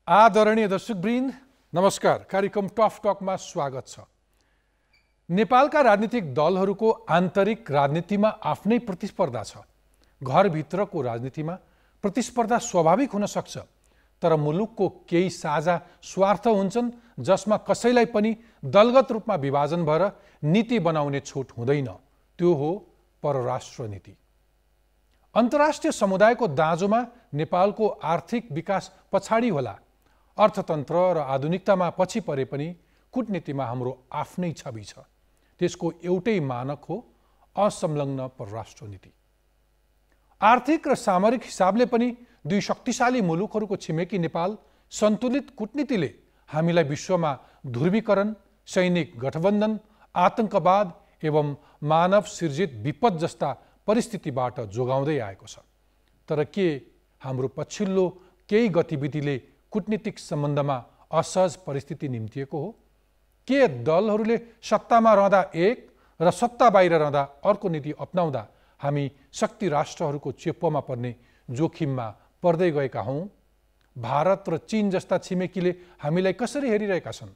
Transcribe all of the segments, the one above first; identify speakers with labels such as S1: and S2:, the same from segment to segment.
S1: आदरणीय दर्शकवृन्द नमस्कार। कार्यक्रम टफ टकमा स्वागत छ। नेपालका राजनीतिक दलहरूको आन्तरिक राजनीतिमा आफ्नै प्रतिस्पर्धा छ। घरभित्रको राजनीतिमा प्रतिस्पर्धा स्वाभाविक हुन सक्छ, तर मुलुकको केही साझा स्वार्थ हुन्छन् जसमा कसैलाई पनि दलगत रूपमा विभाजन भएर नीति बनाउने छुट हुँदैन। त्यो हो परराष्ट्र नीति। अन्तर्राष्ट्रिय समुदायको दाँजोमा नेपालको आर्थिक विकास पछाडि होला, अर्थतन्त्र र आधुनिकतामा पछि परे पनि कूटनीतिमा हाम्रो आफ्नै छवि छ। त्यसको एउटै मानक हो असंलग्न परराष्ट्र नीति। आर्थिक र सामरिक हिसाबले पनि दुई शक्तिशाली मुलुकहरूको छिमेकी नेपाल सन्तुलित कूटनीतिले हामीलाई विश्वमा ध्रुवीकरण, सैनिक गठबन्धन, आतंकवाद एवं मानव सिर्जित विपद जस्ता परिस्थितिबाट जोगाउँदै आएको छ। तर के हाम्रो पछिल्लो केही गतिविधिले कूटनीतिक सम्बन्धमा असहज परिस्थिति निम्तिएको हो? के दलहरूले सत्तामा रहँदा एक र सत्ता बाहिर रहँदा अर्को नीति अपनाउँदा हामी शक्ति राष्ट्रहरूको चेप्पोमा पर्ने जोखिममा पर्दै गएका हौँ? भारत र चीन जस्ता छिमेकीले हामीलाई कसरी हेरिरहेका छन्?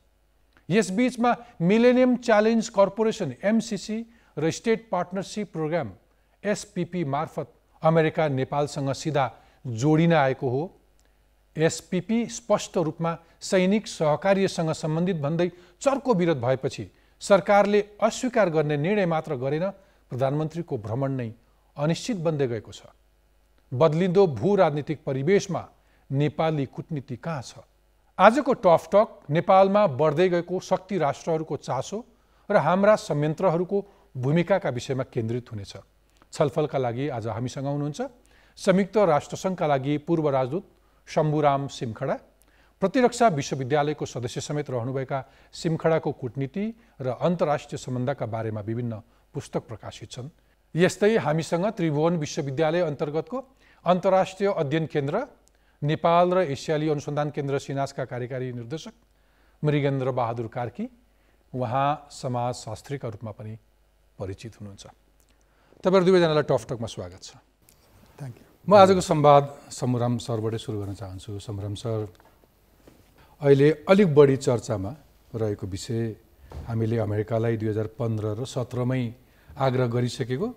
S1: यसबीचमा मिलेनियम च्यालेन्ज कर्पोरेसन एमसीसी र स्टेट पार्टनरशिप प्रोग्राम एसपीपी मार्फत अमेरिका नेपालसँग सीधा जोडिन आएको हो। एसपीपी स्पष्ट रूपमा सैनिक सहकार्यसँग सम्बन्धित भन्दै चर्को विरोध भएपछि सरकारले अस्वीकार गर्ने निर्णय मात्र गरेन, प्रधानमन्त्रीको भ्रमण नै अनिश्चित बन्दै गएको छ। बदलिँदो भू राजनीतिक परिवेशमा नेपाली कूटनीति कहाँ छ? आजको टफ टक नेपालमा बढ्दै गएको शक्ति राष्ट्रहरूको चासो र हाम्रा संयन्त्रहरूको भूमिकाका विषयमा केन्द्रित हुनेछ। छलफलका लागि आज हामीसँग हुनुहुन्छ संयुक्त राष्ट्रसङ्घका लागि पूर्व राजदूत शम्भुराम सिमखडा, प्रतिरक्षा विश्वविद्यालयको सदस्य समेत रहनुभएका सिमखडाको कूटनीति र अन्तर्राष्ट्रिय सम्बन्धका बारेमा विभिन्न पुस्तक प्रकाशित छन्। यस्तै हामीसँग त्रिभुवन विश्वविद्यालय अन्तर्गतको अन्तर्राष्ट्रिय अध्ययन केन्द्र नेपाल र एसियाली अनुसन्धान केन्द्र सिनासका कार्यकारी निर्देशक मृगेन्द्र बहादुर कार्की, उहाँ समाजशास्त्रीका रूपमा पनि परिचित हुनुहुन्छ। तपाईहरु दुवैजनालाई टफ टकमा स्वागत छ।
S2: Thank you.
S1: म आजको संवाद शम्भुराम सरबाटै सुरु गर्न चाहन्छु। शम्भुराम सर, अहिले अलिक बढी चर्चामा रहेको विषय हामीले अमेरिकालाई 2015 र 17 मै आग्रह गरिसकेको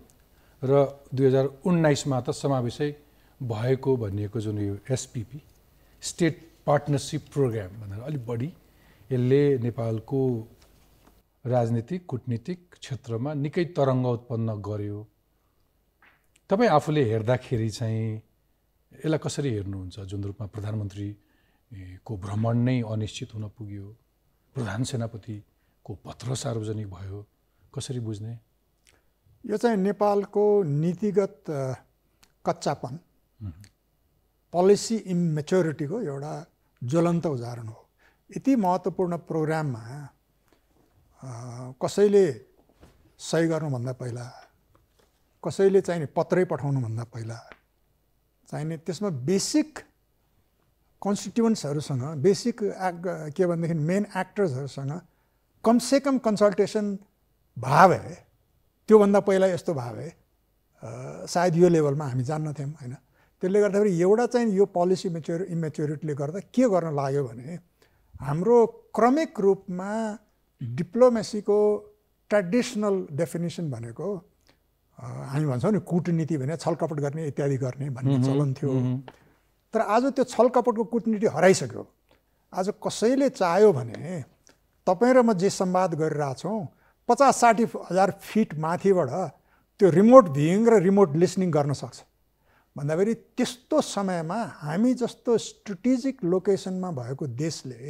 S1: र 2019 मा त समावेशै भएको भनिएको जुन यो एसपीपी स्टेट पार्टनरशिप प्रोग्राम भनेर अलिक बढी यसले नेपालको राजनीतिक कूटनीतिक क्षेत्रमा निकै तरङ्ग उत्पन्न गर्यो। तपाईँ आफूले हेर्दाखेरि चाहिँ यसलाई कसरी हेर्नुहुन्छ? जुन रूपमा प्रधानमन्त्रीको भ्रमण नै अनिश्चित हुन पुग्यो, प्रधान सेनापतिको पत्र सार्वजनिक भयो, कसरी बुझ्ने?
S2: यो चाहिँ नेपालको नीतिगत कच्चापन, पोलिसी इमेच्योरिटीको एउटा ज्वलन्त उदाहरण हो। यति महत्त्वपूर्ण प्रोग्राममा कसैले सही गर्नुभन्दा पहिला, कसैले चाहिने पत्रै पठाउनुभन्दा पहिला चाहिने त्यसमा बेसिक कन्स्टिट्युएन्ट्सहरूसँग, बेसिक के भनेदेखि मेन एक्टर्सहरूसँग कमसेकम कन्सल्टेसन भए भए, त्योभन्दा पहिला यस्तो भए भए सायद यो लेभलमा हामी जान्नथ्यौँ होइन। त्यसले गर्दाखेरि एउटा चाहिँ यो पोलिसी इमेच्योरिटीले गर्दा के गर्न लाग्यो भने हाम्रो क्रमिक रूपमा डिप्लोमेसीको ट्रेडिसनल डेफिनेसन भनेको हामी भन्छौँ नि कूटनीति भने छलकपट गर्ने इत्यादि गर्ने भन्ने चलन थियो। तर आज त्यो छलकपटको कूटनीति हराइसक्यो। आज कसैले चाह्यो भने तपाईँ र म जे संवाद गरिरहेछौँ 50-60 हजार फिट माथिबाट त्यो रिमोट भ्युइङ र रिमोट लिसनिङ गर्न सक्छ। भन्दाखेरि त्यस्तो समयमा हामी जस्तो स्ट्रेटेजिक लोकेसनमा भएको देशले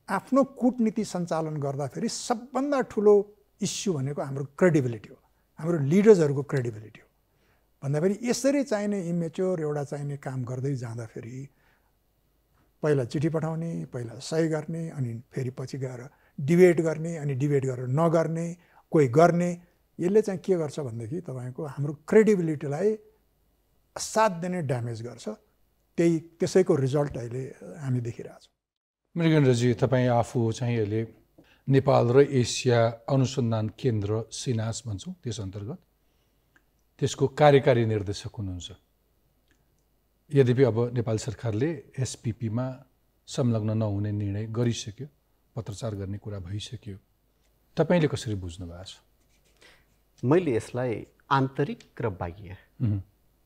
S2: आफ्नो कूटनीति सञ्चालन गर्दाखेरि सबभन्दा ठुलो इस्यु भनेको हाम्रो क्रेडिबिलिटी हो, हाम्रो लिडर्सहरूको क्रेडिबिलिटी हो। भन्दाखेरि यसरी चाहिने इमेच्योर एउटा चाहिने काम गर्दै जाँदाखेरि पहिला चिठी पठाउने, पहिला सही गर्ने, अनि फेरि पछि गएर डिबेट गर्ने, अनि डिबेट गरेर नगर्ने, कोही गर्ने, यसले चाहिँ के गर्छ भनेदेखि तपाईँको हाम्रो क्रेडिबिलिटीलाई असाध्यै ड्यामेज गर्छ। त्यसैको रिजल्ट अहिले हामी देखिरहेछौँ।
S1: मृगेन्द्रजी, तपाईँ आफू चाहिँ अहिले नेपाल र एसिया अनुसन्धान केन्द्र सिनास भन्छौँ त्यस अन्तर्गत त्यसको कार्यकारी निर्देशक हुनुहुन्छ। यद्यपि अब नेपाल सरकारले एसपीपीमा संलग्न नहुने निर्णय गरिसक्यो, पत्रचार गर्ने कुरा भइसक्यो। तपाईले कसरी बुझ्नु भएको छ?
S3: मैले यसलाई आन्तरिक र बाह्य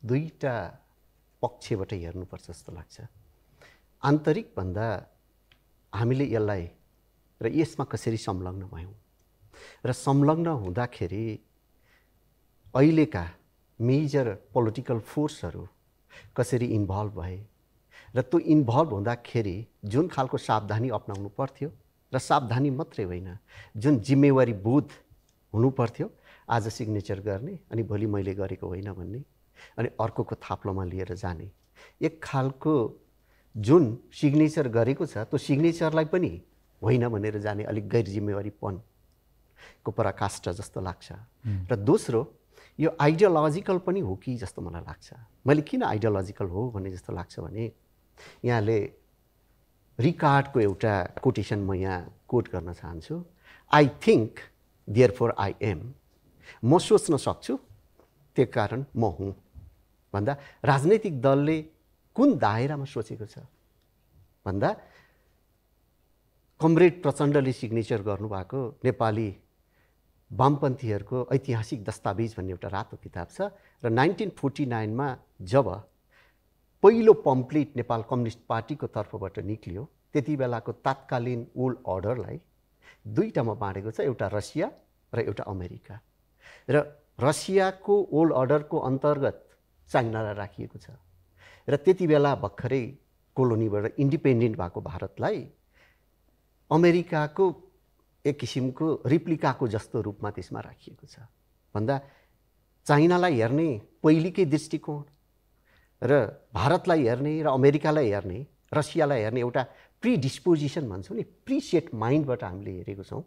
S3: दुईटा पक्षबाट हेर्नुपर्छ जस्तो लाग्छ। आन्तरिक भन्दा हामीले यसलाई र यसमा कसरी संलग्न भयौँ र संलग्न हुँदाखेरि अहिलेका मेजर पोलिटिकल फोर्सहरू कसरी इन्भल्भ भए र त्यो इन्भल्भ हुँदाखेरि जुन खालको सावधानी अपनाउनु पर्थ्यो र सावधानी मात्रै होइन, जुन जिम्मेवारी बोध हुनु पर्थ्यो, आज सिग्नेचर गर्ने अनि भोलि मैले गरेको होइन भन्ने अनि अर्कोको थाप्लोमा लिएर जाने, एक खालको जुन सिग्नेचर गरेको छ त्यो सिग्नेचरलाई पनि होइन भनेर जाने अलिक गैर जिम्मेवारीपनको पराकाष्ठ जस्तो लाग्छ। र दोस्रो, यो आइडियोलोजिकल पनि हो कि जस्तो मलाई लाग्छ। मैले किन आइडियोलोजिकल हो भन्ने जस्तो लाग्छ भने यहाँले रिकार्डको एउटा कोटेसन म यहाँ कोट गर्न चाहन्छु। I think therefore I am. म सोच्न सक्छु त्यो कारण म हुँ भन्दा राजनैतिक दलले कुन दायरामा सोचेको छ भन्दा कमरेड प्रचण्डले सिग्नेचर गर्नुभएको नेपाली वामपन्थीहरूको ऐतिहासिक दस्तावेज भन्ने एउटा रातो किताब छ र 1949 जब पहिलो पम्पलेट नेपाल कम्युनिस्ट पार्टीको तर्फबाट निक्लियो त्यति बेलाको तात्कालीन ओल्ड अर्डरलाई दुईटामा बाँडेको छ, एउटा रसिया र एउटा अमेरिका। र रसियाको ओल्ड अर्डरको अन्तर्गत चाइनालाई राखिएको छ र त्यति बेला भर्खरै कोलोनीबाट इन्डिपेन्डेन्ट भएको भारतलाई अमेरिकाको एक किसिमको रिप्लिकाको जस्तो रूपमा त्यसमा राखिएको छ भन्दा चाइनालाई हेर्ने पहिलेकै दृष्टिकोण र भारतलाई हेर्ने र अमेरिकालाई हेर्ने रसियालाई हेर्ने एउटा प्रिडिस्पोजिसन भन्छौँ नि, प्रिसेट माइन्डबाट हामीले हेरेको छौँ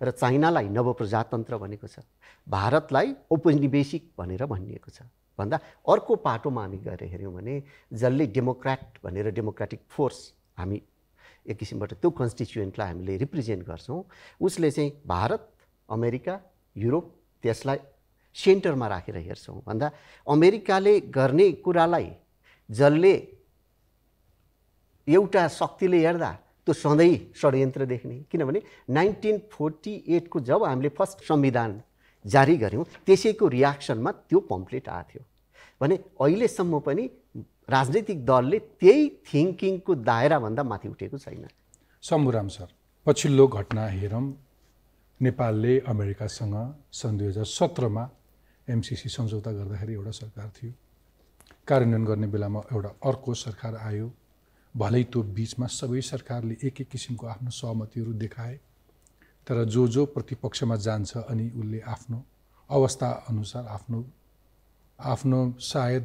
S3: र चाइनालाई नवप्रजातन्त्र भनेको छ, भारतलाई औपनिवेशिक भनेर भनिएको छ भन्दा अर्को पाटोमा हामी गएर हेऱ्यौँ भने जसले डेमोक्रेट भनेर डेमोक्रेटिक फोर्स हामी एक किसिमबाट त्यो कन्स्टिट्युएन्टलाई हामीले रिप्रेजेन्ट गर्छौँ, उसले चाहिँ भारत, अमेरिका, युरोप त्यसलाई सेन्टरमा राखेर हेर्छौँ भन्दा अमेरिकाले गर्ने कुरालाई जसले एउटा शक्तिले हेर्दा त्यो सधैँ षड्यन्त्र देख्ने। किनभने 1948 को जब हामीले फर्स्ट संविधान जारी गऱ्यौँ त्यसैको रियाक्सनमा त्यो पम्पलेट आएको थियो भने अहिलेसम्म पनि राजनैतिक दलले त्यही थिङ्किङको दायराभन्दा माथि उठेको छैन।
S1: शम्भुराम सर, पछिल्लो घटना हेरौँ। नेपालले अमेरिकासँग सन् 2017 एमसिसी सम्झौता गर्दाखेरि एउटा सरकार थियो, कार्यान्वयन गर्ने बेलामा एउटा अर्को सरकार आयो। भलै त्यो बिचमा सबै सरकारले एक एक किसिमको आफ्नो सहमतिहरू देखाए, तर जो प्रतिपक्षमा जान्छ अनि उसले आफ्नो अवस्था अनुसार आफ्नो सायद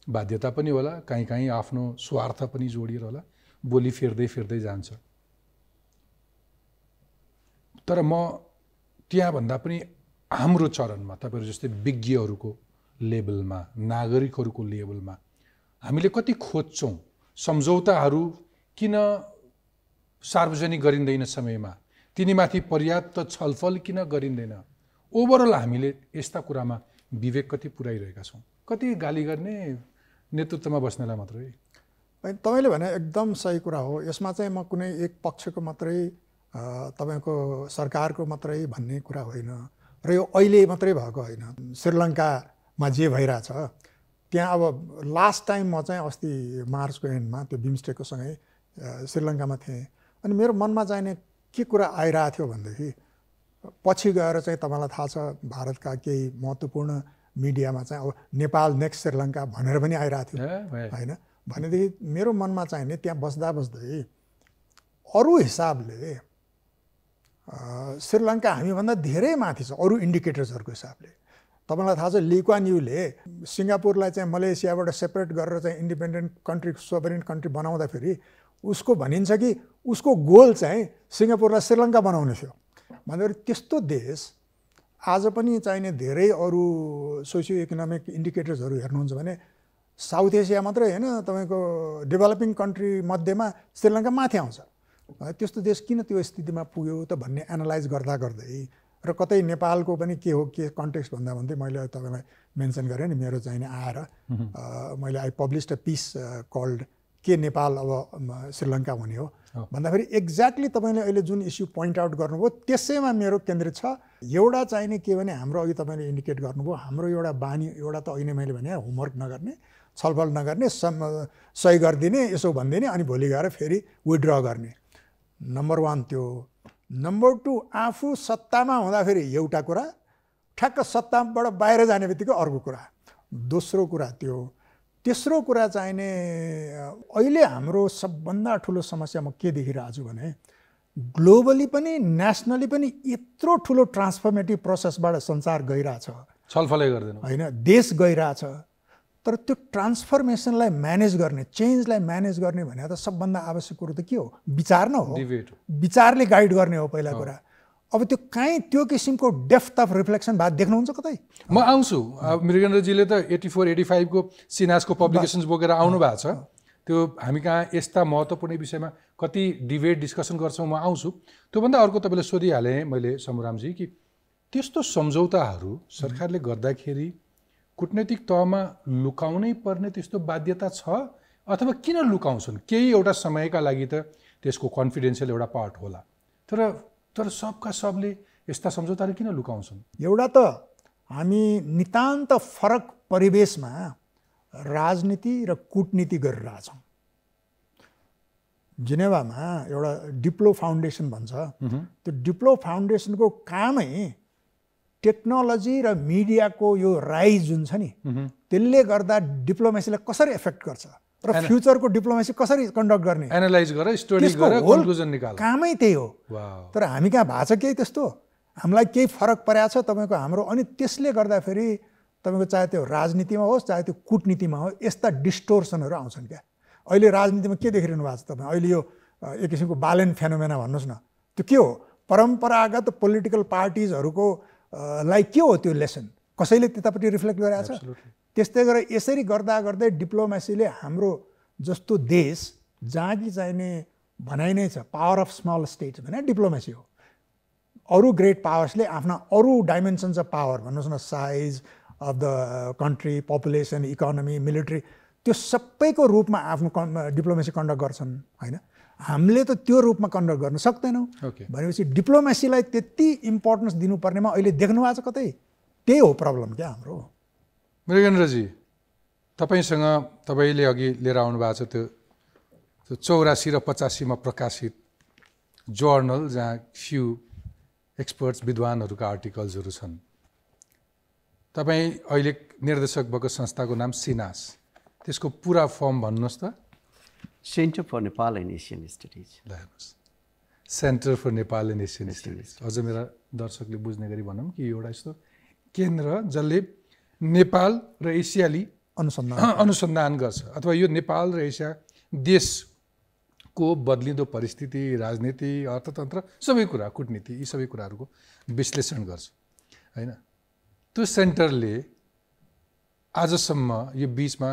S1: बाध्यता पनि होला, कहीँ आफ्नो स्वार्थ पनि जोडिएर होला, बोली फेर्दै जान्छ। तर म त्यहाँभन्दा पनि हाम्रो चरणमा तपाईँहरू जस्तै विज्ञहरूको लेभलमा, नागरिकहरूको लेभलमा हामीले कति खोज्छौँ सम्झौताहरू किन सार्वजनिक गरिँदैन समयमा, तिनीमाथि पर्याप्त छलफल किन गरिँदैन, ओभरअल हामीले यस्ता कुरामा विवेक कति पुर्याइरहेका छौँ? कति गाली गर्ने नेतृत्वमा बस्नेलाई मात्रै?
S2: तपाईँले भने एकदम सही कुरा हो। यसमा चाहिँ म कुनै एक पक्षको मात्रै तपाईँको सरकारको मात्रै भन्ने कुरा होइन र यो अहिले मात्रै भएको होइन। श्रीलङ्कामा जे भइरहेछ त्यहाँ अब लास्ट टाइम म चाहिँ अस्ति मार्चको एन्डमा त्यो बिमस्टेकको सँगै श्रीलङ्कामा थिएँ अनि मेरो मनमा चाहिने के कुरा आइरहेको थियो भनेदेखि पछि गएर चाहिँ तपाईँलाई थाहा छ भारतका केही महत्त्वपूर्ण मिडियामा चाहिँ अब नेपाल नेक्स्ट श्रीलङ्का भनेर पनि आइरहेको थियो होइन। भनेदेखि मेरो मनमा चाहिने त्यहाँ बस्दै अरू हिसाबले श्रीलङ्का हामीभन्दा धेरै माथि छ अरू इन्डिकेटर्सहरूको हिसाबले। तपाईँलाई थाहा छ ली कुआन यूले सिङ्गापुरलाई चाहिँ मलेसियाबाट सेपरेट गरेर चाहिँ इन्डिपेन्डेन्ट कन्ट्री, सोभरेन कन्ट्री बनाउँदाखेरि उसको भनिन्छ कि उसको गोल चाहिँ सिङ्गापुरलाई श्रीलङ्का बनाउने थियो। भन्दाखेरि त्यस्तो देश आज पनि चाहिने धेरै अरू सोसियो इकोनोमिक इन्डिकेटर्सहरू हेर्नुहुन्छ भने साउथ एसिया मात्रै होइन, तपाईँको डेभलपिङ कन्ट्री मध्येमा श्रीलङ्का माथि आउँछ। त्यस्तो देश किन त्यो स्थितिमा पुग्यो त भन्ने एनालाइज गर्दै र कतै नेपालको पनि के हो के कन्टेक्स्ट भन्दै मैले तपाईँलाई मेन्सन गरेँ नि, मेरो चाहिने आएर मैले I published a piece called के नेपाल अब श्रीलङ्का हुने हो भन्दाखेरि एक्ज्याक्टली तपाईँले अहिले जुन इस्यु पोइन्ट आउट गर्नुभयो त्यसैमा मेरो केन्द्रित छ। एउटा चाहिने के भने हाम्रो अघि तपाईँले इन्डिकेट गर्नुभयो हाम्रो एउटा बानी एउटा त अहिले मैले भने होमवर्क नगर्ने, छलफल नगर्ने, सही गरिदिने, यसो भनिदिने अनि भोलि गएर फेरि विथड्र गर्ने, नम्बर 1 त्यो। नम्बर 2 आफू सत्तामा हुँदाखेरि एउटा कुरा, ठ्याक्क सत्ताबाट बाहिर जाने बित्तिकै अर्को कुरा। दोस्रो कुरा त्यो। तेस्रो कुरा चाहिने अहिले हाम्रो सबभन्दा ठुलो समस्या म के देखिरहेको छु भने ग्लोबली पनि नेसनली पनि यत्रो ठुलो ट्रान्सफर्मेटिभ प्रोसेसबाट संसार गइरहेछ,
S1: छलफलै गर्दैन
S2: होइन, देश गइरहेछ, तर त्यो ट्रान्सफर्मेसनलाई म्यानेज गर्ने, चेन्जलाई म्यानेज गर्ने भने त सबभन्दा आवश्यक कुरो त के हो? विचार न हो। विचारले गाइड गर्ने हो पहिला कुरा। अब त्यो कहीँ त्यो किसिमको डेप्थ अफ रिफ्लेक्सन भए देख्नुहुन्छ कतै?
S1: म आउँछु। मृगेन्द्रजीले त 84-85 को सिनासको पब्लिकेसन्स बोकेर आउनु भएको छ। त्यो हामी कहाँ यस्ता महत्त्वपूर्ण विषयमा कति डिबेट डिस्कसन गर्छौँ, म आउँछु। त्योभन्दा अर्को तपाईँले सोधिहालेँ मैले समुरामजी कि त्यस्तो सम्झौताहरू सरकारले गर्दाखेरि कूटनैतिक तहमा लुकाउनै पर्ने त्यस्तो बाध्यता छ अथवा किन लुकाउँछन्? केही एउटा समयका लागि त त्यसको कन्फिडेन्सियल एउटा पार्ट होला, तर सबका सबले यस्ता सम्झौताहरू किन लुकाउँछन्?
S2: एउटा त हामी नितान्त फरक परिवेशमा राजनीति र कूटनीति गरिरहेछौँ। जेनेभामा एउटा डिप्लो फाउन्डेसन भन्छ, त्यो डिप्लो फाउन्डेसनको कामै टेक्नोलोजी र मिडियाको यो राइज जुन छ नि त्यसले गर्दा डिप्लोमेसीलाई कसरी एफेक्ट गर्छ र फ्युचरको डिप्लोमेसी कसरी कन्डक्ट गर्ने,
S1: एनालाइज गरेर स्टडी गरेर कन्क्लुजन निकाल्नु
S2: कामै त्यही हो। तर हामी कहाँ भएको छ केही त्यस्तो? हामीलाई केही फरक परेको छ तपाईँको हाम्रो? अनि त्यसले गर्दाखेरि तपाईँको चाहे त्यो राजनीतिमा होस् चाहे त्यो कूटनीतिमा होस् यस्ता डिस्टोर्सनहरू आउँछन् क्या। अहिले राजनीतिमा के देखिरहनु भएको छ तपाईँ? अहिले यो एक किसिमको बालेन फेनोमेना भन्नुहोस् न, त्यो के हो? परम्परागत पोलिटिकल पार्टिजहरूको लाई के हो त्यो लेसन? कसैले त्यतापट्टि रिफ्लेक्ट गरिरहेको छ? त्यस्तै गरेर यसरी गर्दा गर्दै डिप्लोमेसीले हाम्रो जस्तो देश जहाँ कि चाहिने भनाइ नै छ पावर अफ स्मल स्टेट्स भने डिप्लोमेसी हो। अरू ग्रेट पावर्सले आफ्ना अरू डाइमेन्सन्स अफ पावर भन्नुहोस् न, size of the country, population, economy, military, त्यो सबैको रूपमा आफ्नो डिप्लोमेसी कन्डक्ट गर्छन्, होइन? हामीले त त्यो रूपमा कन्डक्ट गर्न सक्दैनौँ। भनेपछि डिप्लोमेसीलाई त्यति इम्पोर्टेन्स दिनुपर्नेमा अहिले देख्नु भएको छ कतै? त्यही हो प्रब्लम क्या हाम्रो।
S1: मृगेन्द्रजी, तपाईँले अघि लिएर आउनु भएको छ त्यो 84 र 85 मा प्रकाशित जर्नल जहाँ फ्यु एक्सपर्ट्स विद्वानहरूका आर्टिकल्सहरू छन्। तपाईँ अहिले निर्देशक भएको संस्थाको नाम सिनास, त्यसको पुरा फर्म भन्नुहोस् त?
S3: Centre for Nepal and Asian studies.
S1: ल हेर्नुहोस्, centre for Nepal and Asian studies. अझ मेरा दर्शकले बुझ्ने गरी भनौँ कि एउटा यस्तो केन्द्र जसले नेपाल र एसियाली अनुसन्धान गर्छ, अथवा यो नेपाल र एसिया देशको बदलिँदो परिस्थिति, राजनीति, अर्थतन्त्र, सबै कुरा, कूटनीति, यी सबै कुराहरूको विश्लेषण गर्छ, होइन? त्यो सेन्टरले आजसम्म यो बिचमा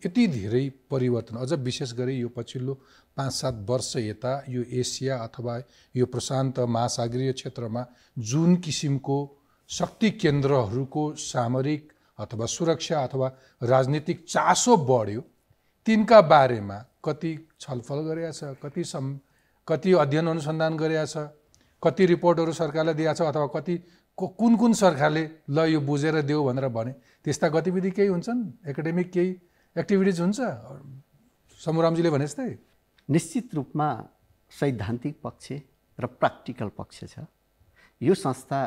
S1: यति धेरै परिवर्तन, अझ विशेष गरी यो पछिल्लो 5-7 वर्ष यता यो एसिया अथवा यो प्रशान्त महासागरीय क्षेत्रमा जुन किसिमको शक्ति केन्द्रहरूको सामरिक अथवा सुरक्षा अथवा राजनीतिक चासो बढ्यो, तिनका बारेमा कति छलफल गरेको छ, कति अध्ययन अनुसन्धान गरेको छ, कति रिपोर्टहरू सरकारलाई दिएको छ, अथवा कुन सरकारले ल यो बुझेर देऊ भनेर भने, त्यस्ता गतिविधि केही हुन्छन्? एकाडेमिक केही एक्टिभिटिज हुन्छ? समुरामजीले भने जस्तै
S3: निश्चित रूपमा सैद्धान्तिक पक्ष र प्र्याक्टिकल पक्ष छ। यो संस्था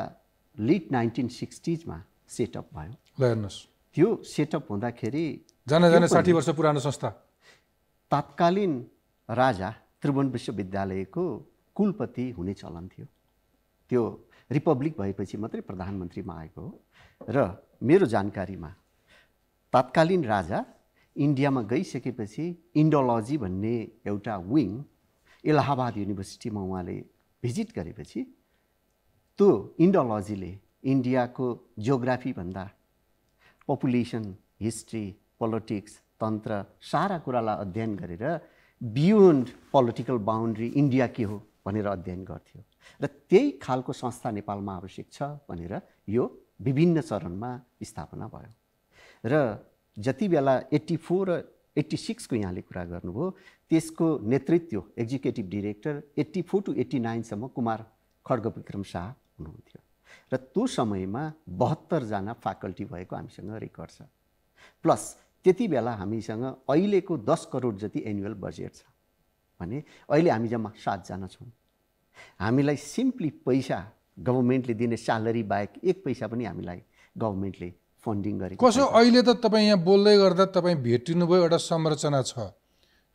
S3: लेट 1960s मा सेटअप भयो।
S1: ल हेर्नुहोस्,
S3: त्यो सेटअप हुँदाखेरि
S1: जाने 60 वर्ष पुरानो संस्था,
S3: तत्कालीन राजा त्रिभुवन विश्वविद्यालयको कुलपति हुने चलन थियो। त्यो रिपब्लिक भएपछि मात्रै प्रधानमन्त्रीमा आएको हो। र मेरो जानकारीमा तत्कालीन राजा इन्डियामा गइसकेपछि इन्डोलोजी भन्ने एउटा विङ इलाहाबाद युनिभर्सिटीमा उहाँले भिजिट गरेपछि त्यो इन्डोलोजीले इन्डियाको जियोग्राफीभन्दा पपुलेसन, हिस्ट्री, पोलिटिक्स, तन्त्र, सारा कुरालाई अध्ययन गरेर बियोन्ड पोलिटिकल बााउन्ड्री इन्डिया के हो भनेर अध्ययन गर्थ्यो। र त्यही खालको संस्था नेपालमा आवश्यक छ भनेर यो विभिन्न चरणमा स्थापना भयो। र जति बेला 84 र 86 को यहाँले कुरा गर्नुभयो, त्यसको नेतृत्व एक्जिक्युटिभ डिरेक्टर 84 to 89 सम्म कुमार खड्गविक्रम शाह हुनुहुन्थ्यो र त्यो समयमा 72 जना फ्याकल्टी भएको हामीसँग रेकर्ड छ। प्लस त्यति बेला हामीसँग अहिलेको 10 करोड जति एनुअल बजेट छ भने अहिले हामी जम्मा 7 जना छौँ। हामीलाई सिम्पली पैसा गभर्नमेन्टले दिने स्यालेरी बाहेक एक पैसा पनि हामीलाई गभर्नमेन्टले फन्डिङ गरेको
S1: कसो अहिले त तपाईँ यहाँ बोल्दै गर्दा तपाईँ भेटिनुभयो एउटा संरचना छ,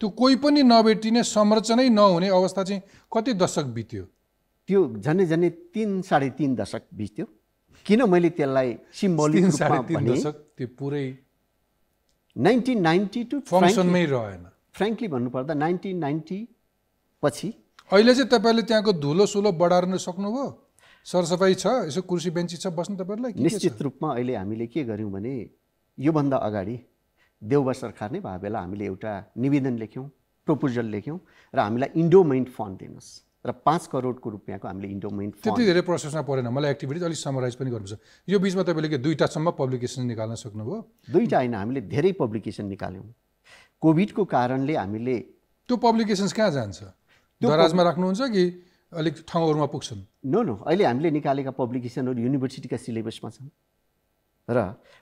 S1: त्यो कोही पनि नभेटिने संरचनै नहुने अवस्था चाहिँ कति दशक बित्यो?
S3: त्यो झन्डै झन्डै 3-3.5 दशक बित्यो। किन मैले त्यसलाई सिम्बोलिक रूपमा भने
S1: त्यो पुरै
S3: 1990 टु
S1: फङ्सनमै रहेन।
S3: फ्र्याङ्कली भन्नुपर्दा 1990 पछि
S1: अहिले चाहिँ तपाईँले त्यहाँको धुलो सुलो बढार्न सक्नुभयो? सरसफाइ छ, यसो कुर्सी बेन्ची छ बस्नु तपाईँहरूलाई?
S3: निश्चित रूपमा अहिले हामीले के गर्यौँ भने योभन्दा अगाडि देउबा सरकार नै भए बेला हामीले एउटा निवेदन लेख्यौँ, प्रपोजल लेख्यौँ र हामीलाई इन्डोमेन्ट फन्ड दिनुहोस् र 5 करोडको रुपियाँको हामीले इन्डोमेन्ट फन्ड।
S1: त्यति धेरै प्रोसेसमा परेन, मलाई एक्टिभिटिज अलिक समराइज पनि गर्नुपर्छ। यो बिचमा तपाईँले के 2टासम्म पब्लिकेसन निकाल्न सक्नुभयो?
S3: 2टा होइन, हामीले धेरै पब्लिकेसन निकाल्यौँ। कोभिडको कारणले हामीले
S1: त्यो पब्लिकेसन्स कहाँ जान्छ? दराजमा राख्नुहुन्छ कि अलिक ठाउँहरूमा पुग्छन्?
S3: नो, अहिले हामीले निकालेका पब्लिकेसनहरू युनिभर्सिटीका सिलेबसमा छन् र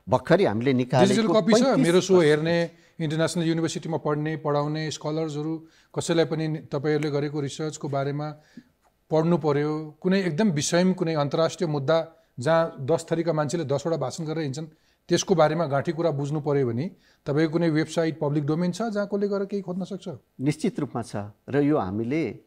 S3: भर्खरै हामीले निकालेको
S1: डिजिटल कपी छ। मेरो सो हेर्ने, इन्टरनेसनल युनिभर्सिटीमा पढ्ने पढाउने स्कलर्सहरू कसैलाई पनि तपाईँहरूले गरेको रिसर्चको बारेमा पढ्नु पर्यो, कुनै एकदम विषयमा कुनै अन्तर्राष्ट्रिय मुद्दा जहाँ 10 थरीका मान्छेले 10वटा भाषण गरेर हिँड्छन् त्यसको बारेमा गाँठी कुरा बुझ्नु पर्यो भने तपाईँको कुनै वेबसाइट पब्लिक डोमेन छ जहाँ कसले गएर केही खोज्न सक्छ?
S3: निश्चित रूपमा छ र यो हामीले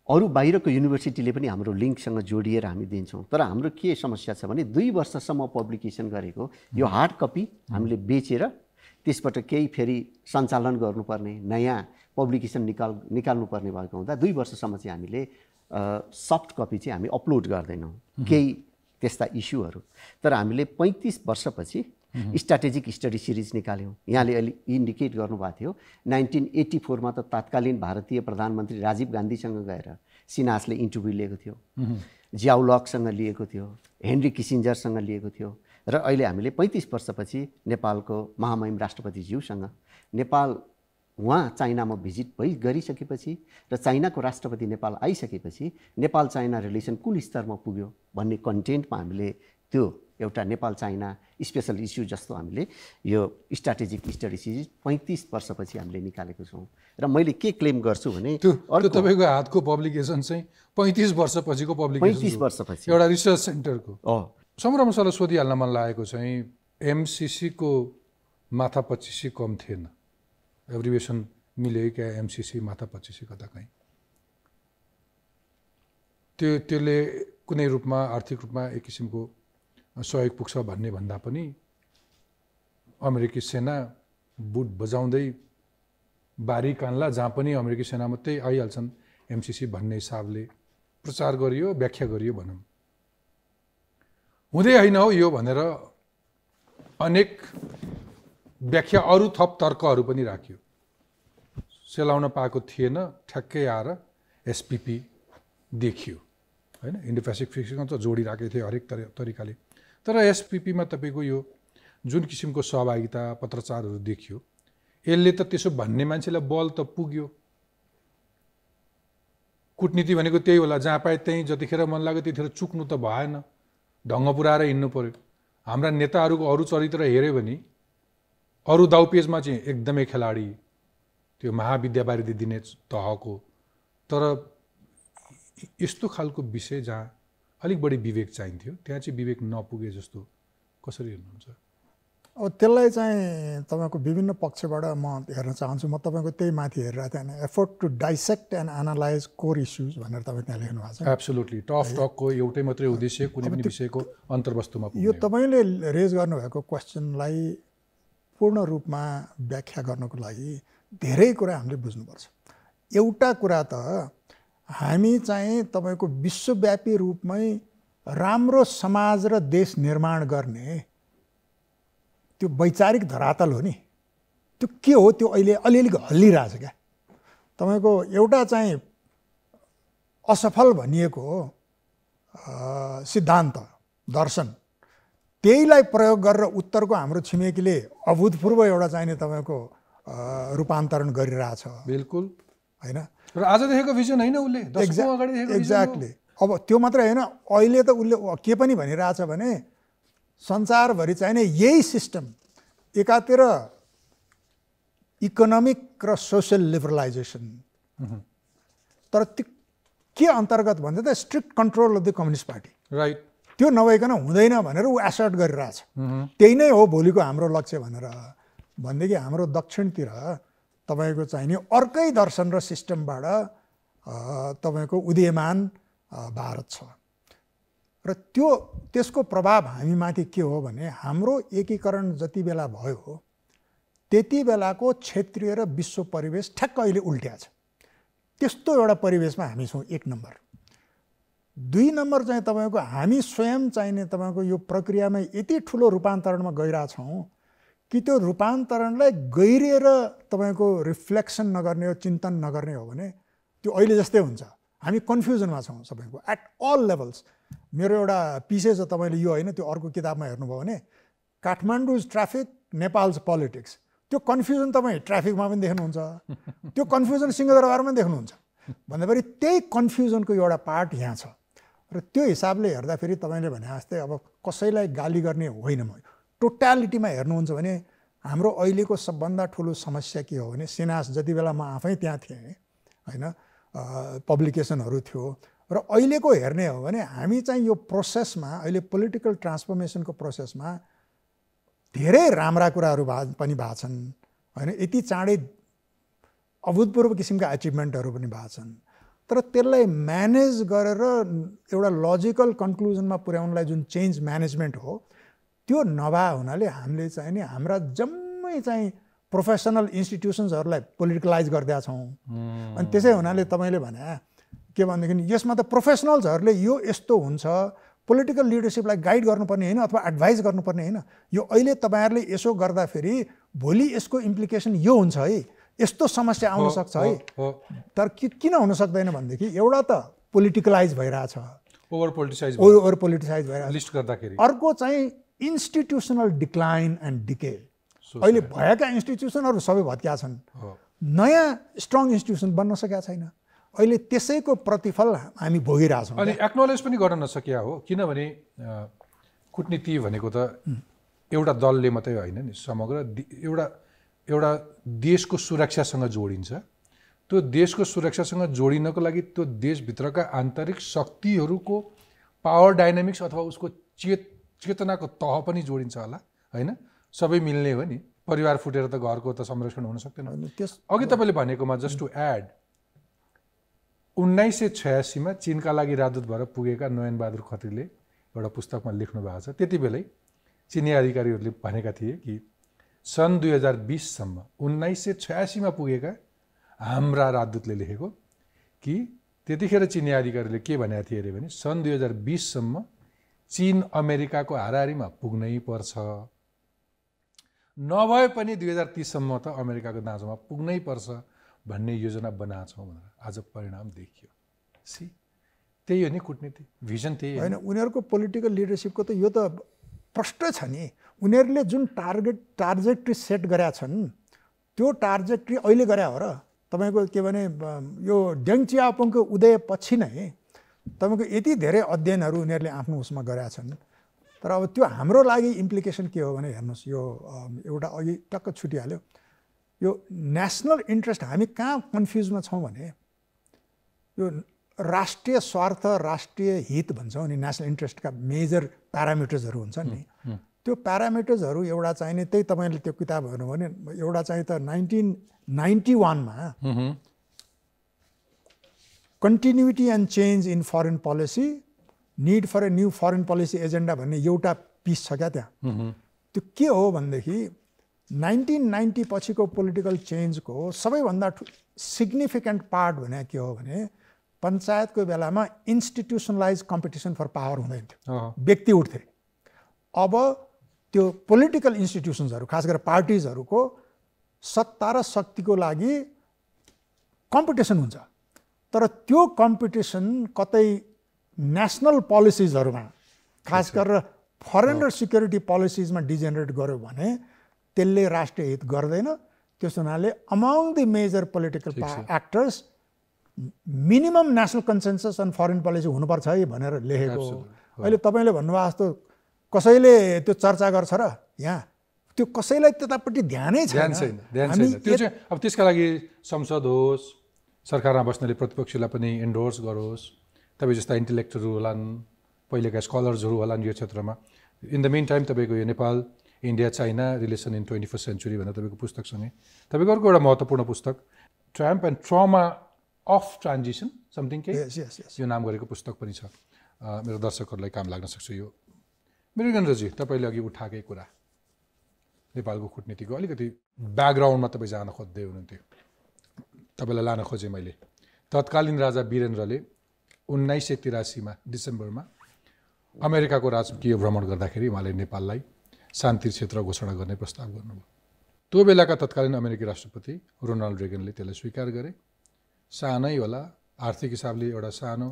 S3: अरू बाहिरको युनिभर्सिटीले पनि हाम्रो लिङ्कसँग जोडिएर हामी दिन्छौँ। तर हाम्रो के समस्या छ भने 2 वर्षसम्म पब्लिकेसन गरेको यो हार्ड कपी हामीले बेचेर त्यसबाट केही फेरि सञ्चालन गर्नुपर्ने नयाँ पब्लिकेसन निकाल्नुपर्ने भएको हुँदा 2 वर्षसम्म चाहिँ हामीले सफ्ट कपी चाहिँ हामी अपलोड गर्दैनौँ केही त्यस्ता इस्युहरू। तर हामीले 35 वर्षपछि स्ट्राटेजिक स्टडी सिरिज निकाल्यौँ। यहाँले अलि इन्डिकेट गर्नुभएको थियो 1984 मा त तत्कालीन भारतीय प्रधानमन्त्री राजीव गान्धीसँग गएर सिन्हासले इन्टरभ्यू लिएको थियो, जियाउ लकसँग लिएको थियो, हेनरी किसिन्जरसँग लिएको थियो र अहिले हामीले 35 वर्षपछि नेपालको महामहिम राष्ट्रपतिज्यूसँग नेपाल उहाँ चाइनामा भिजिट गरिसकेपछि र चाइनाको राष्ट्रपति नेपाल आइसकेपछि नेपाल चाइना रिलेसन कुन स्तरमा पुग्यो भन्ने कन्टेन्टमा हामीले त्यो एउटा नेपाल चाइना स्पेसल इस्यु जस्तो हामीले यो स्ट्राटेजिक स्टडी सिरिज 35 वर्षपछि हामीले निकालेको छौँ। र मैले के क्लेम गर्छु भने
S1: त्यो तपाईँको हातको पब्लिकेसन चाहिँ 35 वर्षपछिको पब्लिकेसन,
S3: 35 वर्षपछि
S1: एउटा रिसर्च सेन्टरको। समरमसलाई सोधिहाल्न मन लागेको चाहिँ एमसिसीको माथा 25 कम थिएन, एब्रिभेसन मिल्यो क्या एमसिसी माथा 25 कता कहीँ, त्यसले कुनै रूपमा आर्थिक रूपमा एक किसिमको सहयोग पुग्छ भन्ने भन्दा पनि अमेरिकी सेना बुट बजाउँदै बारी कान्ला जहाँ पनि अमेरिकी सेना मात्रै आइहाल्छन् एमसिसी भन्ने हिसाबले प्रचार गरियो, व्याख्या गरियो भनौँ। हुँदै होइन हो यो भनेर अनेक व्याख्या अरू थप तर्कहरू पनि राखियो। सेलाउन पाएको थिएन, ठ्याक्कै आएर एसपिपी देखियो होइन, इन्डो पेसिफिकसँग त जोडिराखेको थियो हरेक तरिकाले। तर एसपिपीमा तपाईँको यो जुन किसिमको सहभागिता पत्रचारहरू देखियो यसले त त्यसो भन्ने मान्छेलाई बल त पुग्यो। कूटनीति भनेको त्यही होला, जहाँ पाए त्यहीँ जतिखेर मन लाग्यो त्यतिखेर चुक्नु त भएन, ढङ्ग पुऱ्याएर हिँड्नु पर्यो। हाम्रा नेताहरूको अरू चरित्र हेऱ्यो भने अरू दाउपेजमा चाहिँ एकदमै खेलाडी, त्यो महाविद्यावारिधि दिने तहको, तर यस्तो खालको विषय जहाँ अलिक बढी विवेक चाहिन्थ्यो त्यहाँ चाहिँ विवेक नपुगे जस्तो कसरी हेर्नुहुन्छ?
S2: अब त्यसलाई चाहिँ तपाईँको विभिन्न पक्षबाट म हेर्न चाहन्छु। म तपाईँको त्यही माथि हेरिरहेको थिएँ, effort to dissect and analyse core issues भनेर तपाईँ त्यहाँ लेख्नु भएको छ।
S1: एब्सोल्युटली टफ टकको एउटै मात्रै उद्देश्य कुनै पनि विषयको अन्तर्वस्तुमा पुग्ने।
S2: यो तपाईँले रेज गर्नुभएको क्वेसनलाई पूर्ण रूपमा व्याख्या गर्नको लागि धेरै कुरा हामीले बुझ्नुपर्छ। एउटा कुरा त हामी चाहिँ तपाईँको विश्वव्यापी रूपमै राम्रो समाज र देश निर्माण गर्ने त्यो वैचारिक धरातल हो नि, त्यो के हो त्यो अहिले अलिअलि हल्लिरहेछ क्या। तपाईँको एउटा चाहिँ असफल भनिएको सिद्धान्त दर्शन, त्यहीलाई प्रयोग गरेर उत्तरको हाम्रो छिमेकीले अभूतपूर्व एउटा चाहिने तपाईँको रूपान्तरण गरिरहेछ
S1: बिल्कुल
S2: होइन।
S1: र आज देखेको भिजन होइन उसले 10 वर्ष अगाडि देखेको भिजन हो।
S2: एक्ज्याक्टली। अब त्यो मात्रै होइन, अहिले त उसले के पनि भनिरहेछ भने संसारभरि चाहिने यही सिस्टम, एकातिर इकोनोमिक र सोसियल लिबरलाइजेसन, तर के अन्तर्गत भन्दा त strict control of the communist party,
S1: right.
S2: त्यो नभइकन हुँदैन भनेर ऊ एसर्ट गरिरहेछ। त्यही नै हो भोलिको हाम्रो लक्ष्य भनेर भनेदेखि हाम्रो दक्षिणतिर तपाईँको चाहिने अर्कै दर्शन र सिस्टमबाट तपाईँको उदीयमान भारत छ र त्यसको प्रभाव हामीमाथि के हो भने हाम्रो एकीकरण जति बेला भयो त्यति बेलाको क्षेत्रीय र विश्व परिवेश ठ्याक्क अहिले उल्ट्या छ। त्यस्तो एउटा परिवेशमा हामी छौँ 1 नम्बर। 2 नम्बर चाहिँ तपाईँको हामी स्वयं चाहिने तपाईँको यो प्रक्रियामा यति ठुलो रूपान्तरणमा गइरहेछौँ कि त्यो रूपान्तरणलाई गहिरिएर तपाईँको रिफ्लेक्सन नगर्ने हो, चिन्तन नगर्ने हो भने त्यो अहिले जस्तै हुन्छ। हामी कन्फ्युजनमा छौँ सबैको एट अल लेभल्स। मेरो एउटा पिसे छ, तपाईँले यो होइन त्यो अर्को किताबमा हेर्नुभयो भने काठमाडौँ ट्राफिक, नेपाल्स पोलिटिक्स, त्यो कन्फ्युजन तपाईँ ट्राफिकमा पनि देख्नुहुन्छ, त्यो कन्फ्युजन सिंहदरबारमा पनि देख्नुहुन्छ। भन्दाखेरि त्यही कन्फ्युजनको एउटा पार्ट यहाँ छ र त्यो हिसाबले हेर्दाखेरि तपाईँले भने जस्तै अब कसैलाई गाली गर्ने होइन, म टोटालिटीमा हेर्नुहुन्छ भने हाम्रो अहिलेको सबभन्दा ठुलो समस्या के हो भने सिनास जति बेला म आफै त्यहाँ थिएँ होइन, पब्लिकेसनहरू थियो र अहिलेको हेर्ने हो भने हामी चाहिँ यो प्रोसेसमा अहिले पोलिटिकल ट्रान्सफर्मेसनको प्रोसेसमा धेरै राम्रा कुराहरू पनि भएको छन् होइन, यति चाँडै अभूतपूर्व किसिमका अचिभमेन्टहरू पनि भएको छन्, तर त्यसलाई म्यानेज गरेर एउटा लजिकल कन्क्लुजनमा पुर्याउनलाई जुन चेन्ज म्यानेजमेन्ट हो त्यो नभए हुनाले हामीले चाहिँ नि हाम्रा जम्मै चाहिँ प्रोफेसनल इन्स्टिट्युसन्सहरूलाई पोलिटिकलाइज गरिदिएका छौँ। अनि त्यसै हुनाले तपाईँले भने के भनेदेखि यसमा त प्रोफेसनल्सहरूले यो यस्तो हुन्छ, पोलिटिकल लिडरसिपलाई गाइड गर्नुपर्ने होइन अथवा एडभाइस गर्नुपर्ने होइन, यो अहिले तपाईँहरूले यसो गर्दाखेरि भोलि यसको इम्प्लिकेसन यो हुन्छ है, यस्तो समस्या आउन सक्छ है। तर किन हुन सक्दैन भनेदेखि एउटा त पोलिटिकलाइज भइरहेछ, ओभर पोलिटिसाइज भइरहेछ,
S1: लिस्ट गर्दाखेरि
S2: अर्को चाहिँ इन्स्टिट्युसनल डिक्लाइन एन्ड डिके। अहिले भएका इन्स्टिट्युसनहरू सबै भत्किया छन्, नयाँ स्ट्रङ इन्स्टिट्युसन बन्न सकेका छैन। अहिले त्यसैको प्रतिफल हामी भोगिरहेछौँ।
S1: अनि एक्नोलेज पनि गर्न नसकिया हो, किनभने कुटनीति भनेको त एउटा दलले मात्रै होइन नि, समग्र एउटा देशको सुरक्षासँग जोडिन्छ। त्यो देशको सुरक्षासँग जोडिनको लागि त्यो देशभित्रका आन्तरिक शक्तिहरूको पावर डाइनामिक्स अथवा उसको चेतनाको तह पनि जोडिन्छ होला होइन, सबै मिल्ने हो नि। परिवार फुटेर त घरको त संरक्षण हुन सक्दैन। अघि तपाईँले भनेकोमा जस्ट टु एड, 1986 मा चीनका लागि राजदूत भएर पुगेका नयन बहादुर खत्रीले एउटा पुस्तकमा लेख्नु भएको छ, त्यति बेलै चिनी अधिकारीहरूले भनेका थिए कि सन् 2020 सम्म 1986 मा पुगेका हाम्रा राजदूतले लेखेको कि त्यतिखेर चिनी अधिकारीले के भनेका थिए अरे भने सन् 2020 सम्म चीन अमेरिकाको हाराहारीमा पुग्नै पर्छ, नभए पनि 2030 सम्म त अमेरिकाको दाँजोमा पुग्नै पर्छ भन्ने योजना बनाएको छौँ भनेर आज परिणाम देखियो। त्यही हो नि कुटनीति, भिजन त्यही
S2: होइन। उनीहरूको पोलिटिकल लिडरसिपको त यो त प्रष्ट छ नि। उनीहरूले जुन टार्जेक्ट्री सेट गरेका छन् त्यो टार्जेक्ट्री अहिले गरे हो र। तपाईँको के भने यो डेङ चियाओपिङको उदयपछि नै तपाईँको यति धेरै अध्ययनहरू उनीहरूले आफ्नो उसमा गरेका छन्। तर अब त्यो हाम्रो लागि इम्प्लिकेसन के हो भने हेर्नुहोस्, यो एउटा अघि टक्क छुटिहाल्यो, यो नेसनल इन्ट्रेस्ट हामी कहाँ कन्फ्युजमा छौँ भने यो राष्ट्रिय स्वार्थ, राष्ट्रिय हित भन्छौँ नि, नेसनल इन्ट्रेस्टका मेजर प्यारामिटर्सहरू हुन्छन् नि, त्यो प्यारामिटर्सहरू एउटा चाहिने त्यही तपाईँले त्यो किताब हेर्नु भने एउटा चाहिँ त 1991 मा continuity and change in foreign policy, need for a new foreign policy agenda भन्ने एउटा पिस छ क्या त्यहाँ। त्यो के हो भनेदेखि 1990 पछिको पोलिटिकल चेन्जको सबैभन्दा सिग्निफिकेन्ट पार्ट भने के हो भने पञ्चायतको बेलामा इन्स्टिट्युसनलाइज कम्पिटिसन फर पावर हुँदैन थियो, व्यक्ति उठ्थे। अब त्यो पोलिटिकल इन्स्टिट्युसन्सहरू खास गरेर पार्टिजहरूको सत्ता र शक्तिको लागि कम्पिटिसन हुन्छ, तर त्यो कम्पिटिसन कतै नेसनल पोलिसिजहरूमा खास गरेर फरेन र सिक्युरिटी पोलिसिजमा डिजेनेरेट गर्यो भने त्यसले राष्ट्रिय हित गर्दैन, त्यस हुनाले among the major political actors minimum national consensus on foreign policy हुनुपर्छ है भनेर लेखेको हो। अहिले तपाईँले भन्नुभएको जस्तो कसैले त्यो चर्चा गर्छ र यहाँ त्यो कसैलाई त्यतापट्टि ध्यानै छैन।
S1: त्यो चाहिँ अब त्यसका लागि संसद होस्, सरकारमा बस्नेले प्रतिपक्षलाई पनि एन्डोर्स गरोस्, तपाईँ जस्ता इन्टेलेक्चुअलहरू होलान्, पहिलेका स्कलर्सहरू होलान् यो क्षेत्रमा। इन द मेन टाइम तपाईँको यो Nepal India China relation in 21st century भनेर तपाईँको पुस्तकसँगै तपाईँको अर्को एउटा महत्त्वपूर्ण पुस्तक trump and trauma of transition something के यो नाम गरेको पुस्तक पनि छ। मेरो दर्शकहरूलाई काम लाग्न सक्छ यो। मृगेन्द्रजी, तपाईँले अघि उठाएकै कुरा नेपालको कूटनीतिको अलिकति ब्याकग्राउन्डमा तपाईँ जान खोज्दै हुनुहुन्थ्यो, तपाईँलाई लान खोजेँ मैले। तत्कालीन राजा वीरेन्द्रले 1983मा डिसेम्बरमा अमेरिकाको राजकीय भ्रमण गर्दाखेरि उहाँले नेपाललाई शान्ति क्षेत्र घोषणा गर्ने प्रस्ताव गर्नुभयो। त्यो बेलाका तत्कालीन अमेरिकी राष्ट्रपति रोनाल्ड रेगनले त्यसलाई स्वीकार गरे। सानै होला, आर्थिक हिसाबले एउटा सानो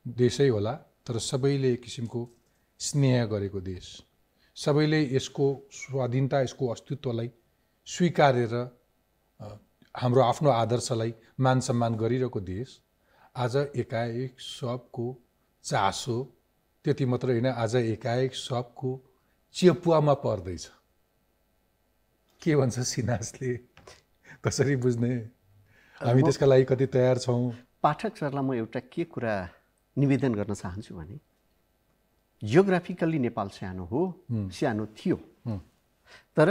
S1: देशै होला, तर सबैले एक किसिमको स्नेह गरेको देश, सबैले यसको स्वाधीनता, यसको अस्तित्वलाई स्वीकारेर हाम्रो आफ्नो आदर्शलाई मान सम्मान गरिरहेको देश आज एकाएक सबको चासो, त्यति मात्र होइन, आज एकाएक सबको चेपुवामा पर्दैछ। के भन्छ सिनासले, कसरी बुझ्ने? हामी त्यसका लागि कति तयार छौँ?
S3: पाठक सरलाई म एउटा के कुरा निवेदन गर्न चाहन्छु भने जियोग्राफिकल्ली नेपाल सानो हो, सानो थियो, तर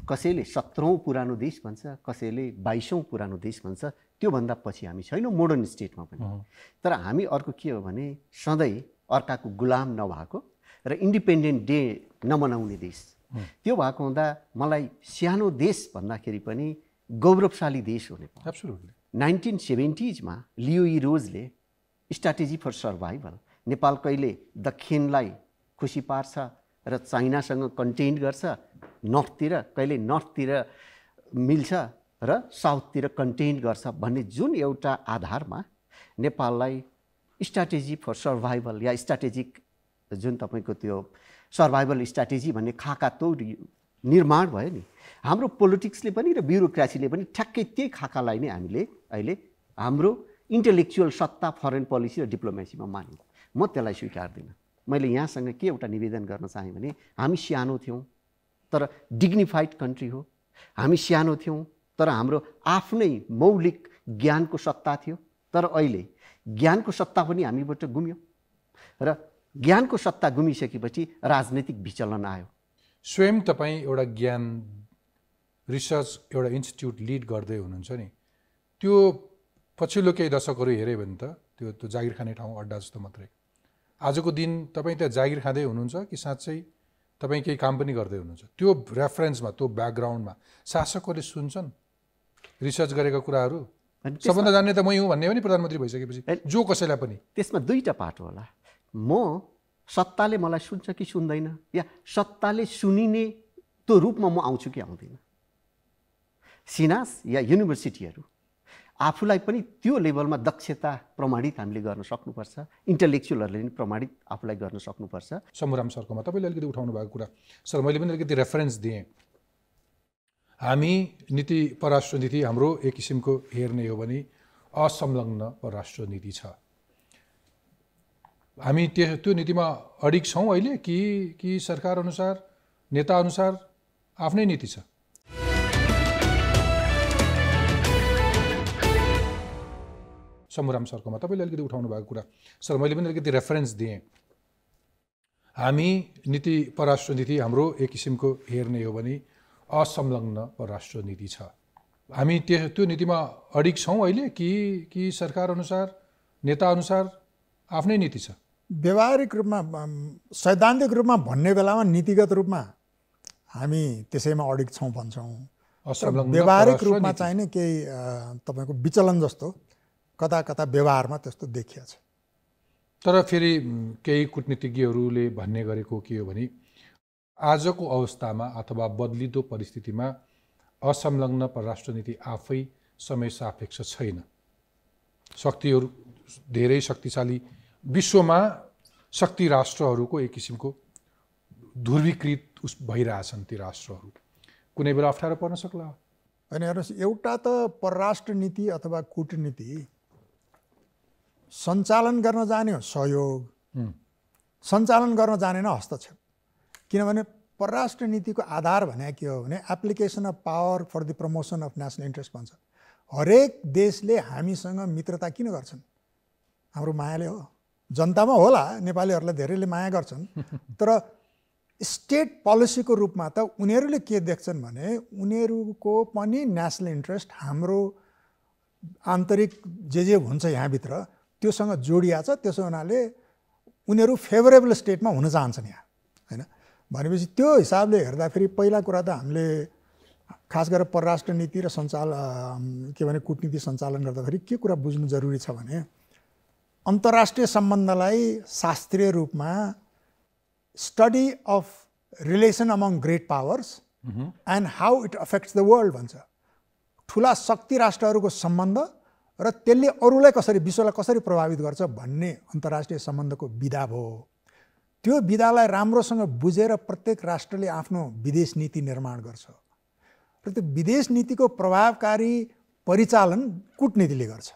S3: कसैले 17औं पुरानो देश भन्छ, कसैले 22औं पुरानो देश भन्छ। त्योभन्दा पछि हामी छैनौँ मोडर्न स्टेटमा पनि। तर हामी अर्को के हो भने सधैँ अर्काको गुलाम नभएको र इन्डिपेन्डेन्ट डे नमनाउने देश। त्यो भएको हुँदा मलाई सानो देश भन्दाखेरि पनि गौरवशाली देश हो नेपाल। 1970sमा लियोई रोजले स्ट्राटेजी फर सर्भाइभल, नेपाल कहिले दक्षिणलाई खुसी पार्छ र चाइनासँग कन्टेन्ट गर्छ, नर्थतिर कहिले नर्थतिर मिल्छ र साउथतिर कन्टेन्ट गर्छ भन्ने जुन एउटा आधारमा नेपाललाई स्ट्राटेजी फर सर्भाइभल या स्ट्राटेजिक जुन तपाईँको त्यो सर्भाइभल स्ट्राटेजी भन्ने खाका त्यो निर्माण भयो नि, हाम्रो पोलिटिक्सले पनि र ब्युरोक्रेसीले पनि ठ्याक्कै त्यही खाकालाई नै हामीले अहिले हाम्रो इन्टेलेक्चुअल सत्ता, फरेन पोलिसी र डिप्लोमेसीमा मान्यौँ। म त्यसलाई स्वीकार्दिनँ। मैले यहाँसँग के एउटा निवेदन गर्न चाहेँ भने हामी सानो थियौँ तर डिग्निफाइड कन्ट्री हो। हामी सानो थियौँ तर हाम्रो आफ्नै मौलिक ज्ञानको सत्ता थियो। तर अहिले ज्ञानको सत्ता पनि हामीबाट गुम्यो र ज्ञानको सत्ता गुमिसकेपछि राजनीतिक विचलन आयो।
S1: स्वयं तपाईँ एउटा ज्ञान रिसर्च एउटा इन्स्टिट्युट लिड गर्दै हुनुहुन्छ नि, त्यो पछिल्लो केही दशकहरू हेऱ्यो भने त त्यो जागिर खाने ठाउँ अड्डा जस्तो मात्रै। आजको दिन तपाईँ त्यहाँ जागिर खाँदै हुनुहुन्छ कि साँच्चै तपाईँ केही काम पनि गर्दै हुनुहुन्छ? त्यो रेफरेन्समा, त्यो ब्याकग्राउन्डमा शासकहरूले सुन्छन् रिसर्च गरेका कुराहरू? सबभन्दा जान्ने त मै हुँ भन्ने हो नि प्रधानमन्त्री भइसकेपछि, जो कसैलाई पनि।
S3: त्यसमा दुईटा पाटो होला। म सत्ताले मलाई सुन्छ कि सुन्दैन, या सत्ताले सुनिने त्यो रूपमा म आउँछु कि आउँदिनँ। सिनास या युनिभर्सिटीहरू आफूलाई पनि त्यो लेभलमा दक्षता प्रमाणित हामीले गर्न सक्नुपर्छ, इन्टेलेक्चुअलहरूले पनि प्रमाणित आफूलाई गर्न सक्नुपर्छ।
S1: शम्भुराम सरकोमा तपाईँले अलिकति उठाउनु भएको कुरा सर मैले पनि अलिकति रेफरेन्स दिएँ। हामी नीति, परराष्ट्र नीति हाम्रो एक किसिमको हेर्ने हो भने असंलग्न परराष्ट्र नीति छ। हामी त्यो नीतिमा अडिग छौँ अहिले कि सरकार अनुसार, नेता अनुसार आफ्नै नीति छ? शम्भुराम सरकोमा तपाईँले अलिकति उठाउनु भएको कुरा सर मैले पनि अलिकति रेफरेन्स दिएँ। हामी नीति, परराष्ट्र नीति हाम्रो एक किसिमको हेर्ने हो भने असंलग्न परराष्ट्र नीति छ। हामी त्यो नीतिमा अडिग छौँ अहिले कि सरकार अनुसार, नेता अनुसार आफ्नै नीति छ?
S2: व्यवहारिक रूपमा, सैद्धान्तिक रूपमा भन्ने बेलामा नीतिगत रूपमा हामी त्यसैमा अडिग छौँ भन्छौँ। व्यवहारिक रूपमा चाहिँ नि केही तपाईँको विचलन जस्तो कता कता व्यवहारमा त्यस्तो देखिया छ।
S1: तर फेरि केही कूटनीतिज्ञहरूले भन्ने गरेको के हो भने आजको अवस्थामा अथवा बदलिदो परिस्थितिमा असंलग्न परराष्ट्र नीति आफै समय सापेक्ष छैन। शक्तिहरू धेरै शक्तिशाली, विश्वमा शक्ति राष्ट्रहरूको एक किसिमको ध्रुवीकृत भइरहेछन् ती राष्ट्रहरू। कुनै बेला अप्ठ्यारो पर्न सक्ला,
S2: होइन हेर्नुहोस्, एउटा त परराष्ट्र नीति अथवा कूटनीति सञ्चालन गर्न जाने हो सहयोग, सञ्चालन गर्न जानेन हस्तक्षेप। किनभने परराष्ट्र नीतिको आधार भने के हो भने application of power for the promotion of national interest भन्छ। हरेक देशले हामीसँग मित्रता किन गर्छन्? हाम्रो मायाले हो। जनतामा होला, नेपालीहरूलाई धेरैले माया गर्छन्, तर स्टेट पोलिसीको रूपमा त उनीहरूले के देख्छन् भने उनीहरूको पनि नेसनल इन्ट्रेस्ट हाम्रो आन्तरिक जे हुन्छ यहाँभित्र त्योसँग जोडिया छ। त्यसो हुनाले उनीहरू फेभरेबल स्टेटमा हुन चाहन्छन् यहाँ, होइन? भनेपछि त्यो हिसाबले हेर्दाखेरि पहिला कुरा त हामीले खास गरेर परराष्ट्र नीति र के भने कूटनीति सञ्चालन गर्दाखेरि के कुरा बुझ्नु जरुरी छ भने अन्तर्राष्ट्रिय सम्बन्धलाई शास्त्रीय रूपमा study of relation among great powers and how it affects the world भन्छ। ठुला शक्ति राष्ट्रहरूको सम्बन्ध र त्यसले अरूलाई कसरी, विश्वलाई कसरी प्रभावित गर्छ भन्ने अन्तर्राष्ट्रिय सम्बन्धको विधा भयो। त्यो विधालाई राम्रोसँग बुझेर प्रत्येक राष्ट्रले आफ्नो विदेश नीति निर्माण गर्छ र त्यो विदेश नीतिको प्रभावकारी परिचालन कूटनीतिले गर्छ।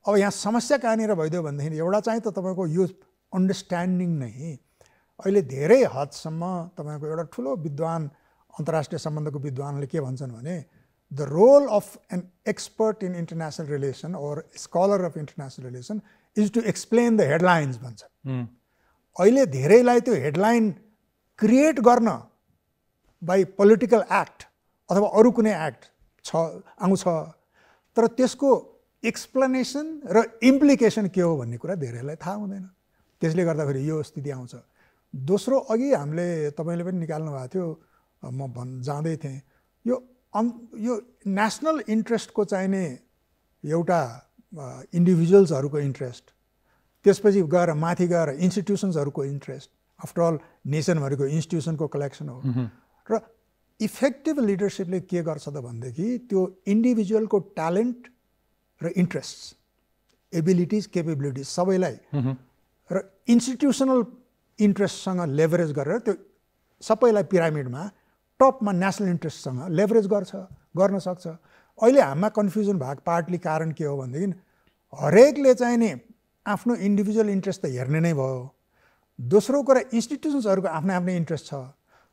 S2: अब यहाँ समस्या कहाँनिर भइदियो भनेदेखि एउटा चाहिँ त तपाईँको यो अन्डरस्ट्यान्डिङ नै अहिले धेरै हदसम्म तपाईँको एउटा ठुलो विद्वान, अन्तर्राष्ट्रिय सम्बन्धको विद्वानले के भन्छन् भने the role of an expert in international relation or scholar of international relation is to explain the headlines भन्छ। अहिले धेरैलाई त्यो हेडलाइन क्रिएट गर्न बाई पोलिटिकल एक्ट अथवा अरू कुनै एक्ट आउँछ, तर त्यसको एक्सप्लेनेसन र इम्प्लिकेसन के हो भन्ने कुरा धेरैलाई थाहा हुँदैन। त्यसले गर्दाखेरि यो स्थिति आउँछ। दोस्रो, अघि हामीले तपाईँले पनि निकाल्नु भएको थियो, म जाँदै थिएँ, यो नेसनल इन्ट्रेस्टको चाहिने एउटा इन्डिभिजुअल्सहरूको इन्ट्रेस्ट, त्यसपछि गएर माथि गएर इन्स्टिट्युसन्सहरूको इन्ट्रेस्ट, आफ्टर अल नेसनभरिको इन्स्टिट्युसनको कलेक्सन हो। र इफेक्टिभ लिडरसिपले के गर्छ त भनेदेखि त्यो इन्डिभिजुअलको ट्यालेन्ट र इन्ट्रेस्ट, एबिलिटिज, केपेबिलिटिज सबैलाई र इन्स्टिट्युसनल इन्ट्रेस्टसँग लेभरेज गरेर त्यो सबैलाई पिरामिडमा टपमा नेसनल इन्ट्रेस्टसँग लेभरेज गर्न सक्छ। अहिले हामीमा कन्फ्युजन भएको पार्टली कारण के हो भनेदेखि हरेकले चाहिँ नि आफ्नो इन्डिभिजुअल इन्ट्रेस्ट त हेर्ने नै भयो। दोस्रो कुरा, इन्स्टिट्युसन्सहरूको आफ्नो आफ्नो इन्ट्रेस्ट छ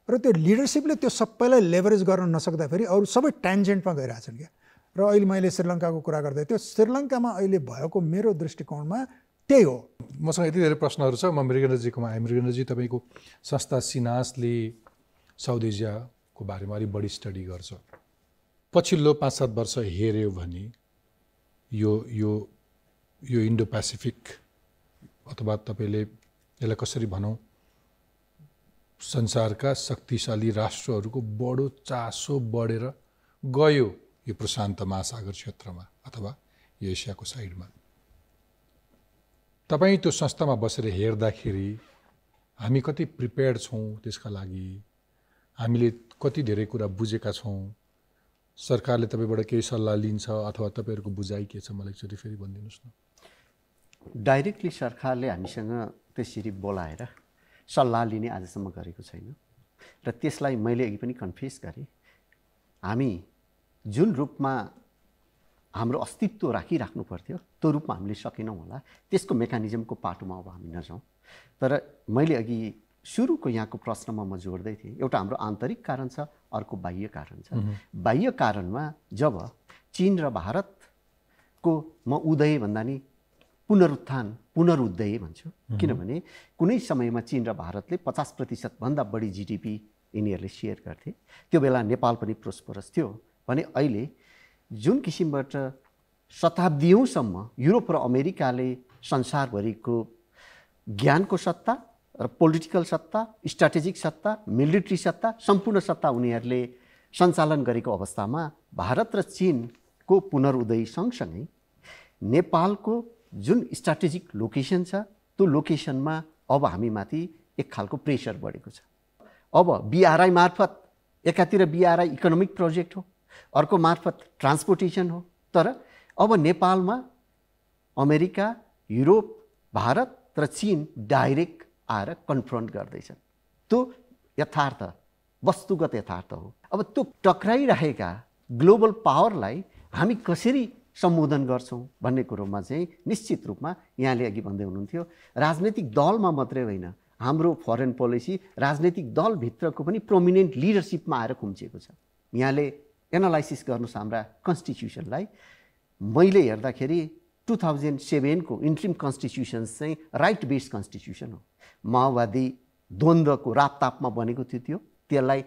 S2: र त्यो लिडरसिपले त्यो सबैलाई लेभरेज गर्न नसक्दाखेरि अरू सबै ट्यान्जेन्टमा गइरहेछन् क्या। र अहिले मैले श्रीलङ्काको कुरा गर्दै थियो, श्रीलङ्कामा अहिले भएको मेरो दृष्टिकोणमा त्यही हो।
S1: मसँग यति धेरै प्रश्नहरू छ, म मृगेन्द्रजीकोमा आएँ। मृगेन्द्रजी, तपाईँको संस्था सिनासले साउथ एसियाको बारेमा अलिक बढी स्टडी गर्छ। पछिल्लो 5-7 वर्ष हेऱ्यो भने यो इन्डो पेसिफिक अथवा तपाईँले यसलाई कसरी भनौँ, संसारका शक्तिशाली राष्ट्रहरूको बडो चासो बढेर गयो यो प्रशान्त महासागर क्षेत्रमा अथवा यो एसियाको साइडमा। तपाईँ त्यो संस्थामा बसेर हेर्दाखेरि हामी कति प्रिपेयर्ड छौँ त्यसका लागि, हामीले कति धेरै कुरा बुझेका छौँ, सरकारले तपाईँबाट केही सल्लाह लिन्छ अथवा तपाईँहरूको बुझाइ के छ, मलाई एकचोटि फेरि भनिदिनुहोस् न।
S3: डाइरेक्टली सरकारले हामीसँग त्यसरी बोलाएर सल्लाह लिने आजसम्म गरेको छैन र त्यसलाई मैले अघि पनि कन्फेस गरेँ। हामी जुन रूपमा हाम्रो अस्तित्व राखिराख्नु पर्थ्यो त्यो रूपमा हामीले सकेनौँ होला। त्यसको मेकानिजमको पाटोमा अब हामी नजाउँ। तर मैले अघि सुरुको यहाँको प्रश्नमा म जोड्दै थिएँ, एउटा हाम्रो आन्तरिक कारण छ, अर्को बाह्य कारण छ। बाह्य कारणमा जब चीन र भारतको म उदय भन्दा नि पुनरुदय भन्छु, किनभने कुनै समयमा चीन र भारतले 50% भन्दा बढी जिडिपी यिनीहरूले सेयर गर्थे। त्यो बेला नेपाल पनि प्रोस्परस थियो भने अहिले जुन किसिमबाट शताब्दीौँसम्म युरोप र अमेरिकाले संसारभरिको ज्ञानको सत्ता र पोलिटिकल सत्ता, स्ट्राटेजिक सत्ता, मिलिट्री सत्ता, सम्पूर्ण सत्ता उनीहरूले सञ्चालन गरेको अवस्थामा भारत र चीनको पुनरुदय सँगसँगै नेपालको जुन स्ट्राटेजिक लोकेसन छ त्यो लोकेसनमा अब हामीमाथि एक खालको प्रेसर बढेको छ। अब बिआरआई मार्फत, एकातिर बिआरआई इकोनोमिक प्रोजेक्ट हो, अर्को मार्फत ट्रान्सपोर्टेसन हो, तर अब नेपालमा अमेरिका, युरोप, भारत र चीन डाइरेक्ट आएर कन्फ्रन्ट गर्दैछन्। त्यो यथार्थ, वस्तुगत यथार्थ हो। अब त्यो टक्राइरहेका ग्लोबल पावरलाई हामी कसरी सम्बोधन गर्छौँ भन्ने कुरोमा चाहिँ निश्चित रूपमा यहाँले अघि भन्दै हुनुहुन्थ्यो राजनैतिक दलमा मात्रै होइन हाम्रो फरेन पोलिसी राजनैतिक दलभित्रको पनि प्रोमिनेन्ट लिडरसिपमा आएर खुम्चिएको छ। यहाँले एनालाइसिस गर्नुहोस् हाम्रा कन्स्टिट्युसनलाई। मैले हेर्दाखेरि 2007 को इन्ट्रिम कन्स्टिट्युसन्स चाहिँ राइट बेस्ड कन्स्टिट्युसन हो। माओवादी द्वन्द्वको रापतापमा बनेको थियो। त्यसलाई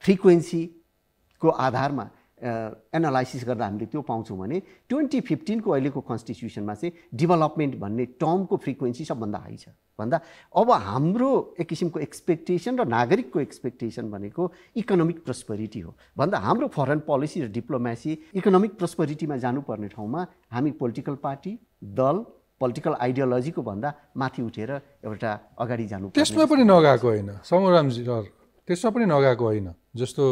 S3: फ्रिक्वेन्सीको आधारमा एनालाइसिस गर्दा हामीले त्यो पाउँछौँ भने 2015 को अहिलेको कन्स्टिट्युसनमा चाहिँ डेभलपमेन्ट भन्ने टर्मको फ्रिक्वेन्सी सबभन्दा हाई छ भन्दा अब हाम्रो एक किसिमको एक्सपेक्टेसन र नागरिकको एक्सपेक्टेसन भनेको इकोनोमिक प्रोस्पेरिटी हो भन्दा हाम्रो फरेन पोलिसी र डिप्लोमेसी इकोनोमिक प्रोस्पेरिटीमा जानुपर्ने ठाउँमा हामी पोलिटिकल पार्टी दल पोलिटिकल आइडियोलोजीको भन्दा माथि उठेर एउटा अगाडि जानु
S1: त्यसमा पनि नगएको होइन समरामजी सर, त्यसमा पनि नगएको होइन। जस्तो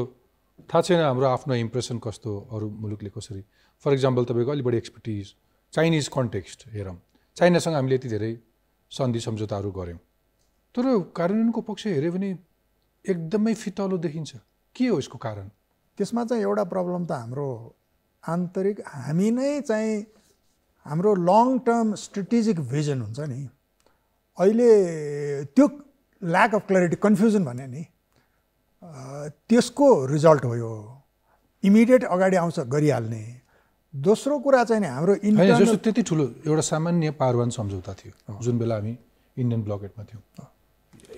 S1: थाहा छैन हाम्रो आफ्नो इम्प्रेसन कस्तो अरू मुलुकले कसरी। फर इक्जाम्पल तपाईँको अलिक बढी एक्सपर्टिज चाइनिज कन्टेक्स्ट हेरौँ, चाइनासँग हामीले यति धेरै सन्धि सम्झौताहरू गऱ्यौँ तर कार्यान्वयनको पक्ष हेऱ्यो भने एकदमै फितलो देखिन्छ। के हो यसको कारण?
S2: त्यसमा चाहिँ एउटा प्रब्लम त हाम्रो आन्तरिक हामी नै चाहिँ हाम्रो लङ टर्म स्ट्रेटेजिक भिजन हुन्छ नि, अहिले त्यो ल्याक अफ क्ल्यारिटी कन्फ्युजन भने नि त्यसको रिजल्ट हो यो। इमिडिएट अगाडि आउँछ गरिहाल्ने। दोस्रो कुरा चाहिँ नि हाम्रो
S1: जस्तो त्यति ठुलो एउटा सामान्य पारवान सम्झौता थियो जुन बेला हामी इन्डियन ब्लकेटमा थियौँ,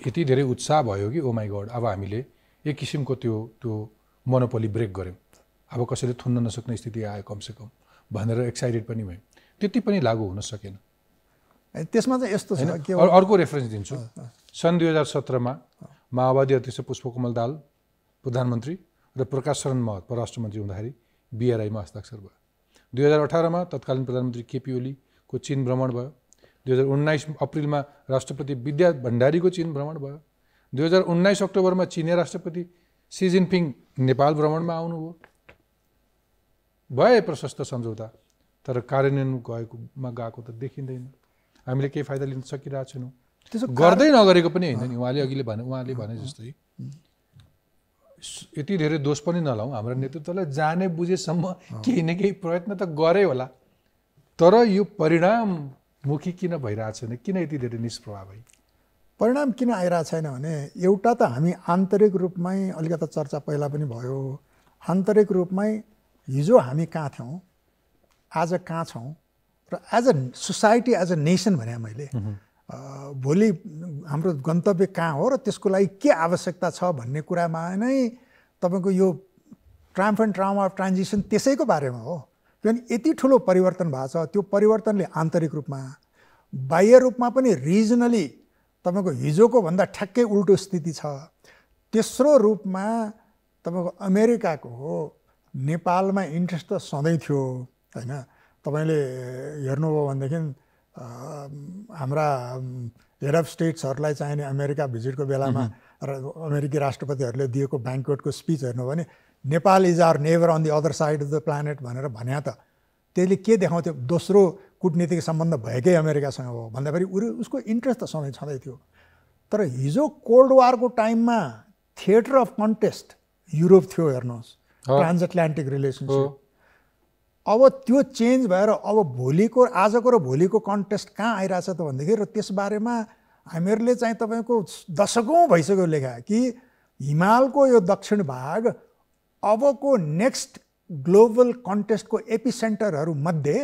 S1: यति धेरै उत्साह भयो कि ओ माई गड अब हामीले एक किसिमको त्यो मोनोपोली ब्रेक गऱ्यौँ, अब कसैले थुन्न नसक्ने स्थिति आयो कमसेकम भनेर एक्साइटेड पनि भयौँ। त्यति पनि लागू हुन सकेन।
S2: त्यसमा चाहिँ यस्तो छ के
S1: अर्को रेफरेन्स दिन्छु। सन् 2017 मा माओवादी अध्यक्ष पुष्पकमल दाहाल प्रधानमन्त्री र प्रकाश शरण महत परराष्ट्र मन्त्री हुँदाखेरि BRI मा हस्ताक्षर भयो। 2018 मा तत्कालीन प्रधानमन्त्री KP ओलीको चीन भ्रमण भयो। 2019 अप्रिलमा राष्ट्रपति विद्या भण्डारीको चीन भ्रमण भयो। 2019 अक्टोबरमा चीनी राष्ट्रपति सी जिनपिङ नेपाल भ्रमणमा आउनुभयो। भए प्रशस्त सम्झौता तर कार्यान्वयन गएको त देखिँदैन। हामीले केही फाइदा लिन सकिरहेको छैनौँ। त्यसो गर्दै नगरेको पनि होइन नि। उहाँले भने जस्तै यति धेरै दोष पनि नलाउँ, हाम्रो नेतृत्वलाई जाने बुझेसम्म केही न केही प्रयत्न त गरे होला तर यो परिणाममुखी किन भइरहेको छैन? किन यति धेरै निष्प्रभाव भई?
S2: परिणाम किन आइरहेको छैन भने एउटा त हामी आन्तरिक रूपमै अलिकति चर्चा पहिला पनि भयो, आन्तरिक रूपमै हिजो हामी कहाँ थियौँ आज कहाँ छौँ र as a society as a nation भने मैले भोलि हाम्रो गन्तव्य कहाँ हो र त्यसको लागि के आवश्यकता छ भन्ने कुरामा नै तपाईँको यो ट्रायम्फ एन्ड ट्राउमा अफ ट्रान्जिसन त्यसैको बारेमा हो। किनभने यति ठुलो परिवर्तन भएको छ, त्यो परिवर्तनले आन्तरिक रूपमा बाह्य रूपमा पनि रिजनली तपाईँको हिजोको भन्दा ठ्याक्कै उल्टो स्थिति छ। तेस्रो रूपमा तपाईँको अमेरिकाको नेपालमा इन्ट्रेस्ट त सधैँ थियो होइन। तपाईँले हेर्नुभयो भनेदेखि हाम्रा हेड अफ स्टेट्सहरूलाई चाहिने अमेरिका भिजिटको बेलामा र अमेरिकी राष्ट्रपतिहरूले दिएको ब्याङ्क्वेटको स्पिच हेर्नु भने Nepal is our neighbour on the other side of the planet भनेर भने त त्यसले के देखाउँथ्यो? दोस्रो कुटनीतिक सम्बन्ध भएकै अमेरिकासँग हो भन्दाखेरि उसको इन्ट्रेस्ट त सधैँ छँदै थियो। तर हिजो कोल्ड वारको टाइममा थिएटर अफ कन्टेस्ट युरोप थियो हेर्नुहोस्, ट्रान्सएटलान्टिक रिलेसनसिप। अब त्यो चेन्ज भएर अब आजको र भोलिको कन्टेस्ट कहाँ आइरहेछ त भनेदेखि र त्यसबारेमा हामीहरूले चाहिँ तपाईँको दशकौँ भइसक्यो लेखा कि हिमालको यो दक्षिण भाग अबको नेक्स्ट ग्लोबल कन्टेस्टको एपिसेन्टरहरू मध्ये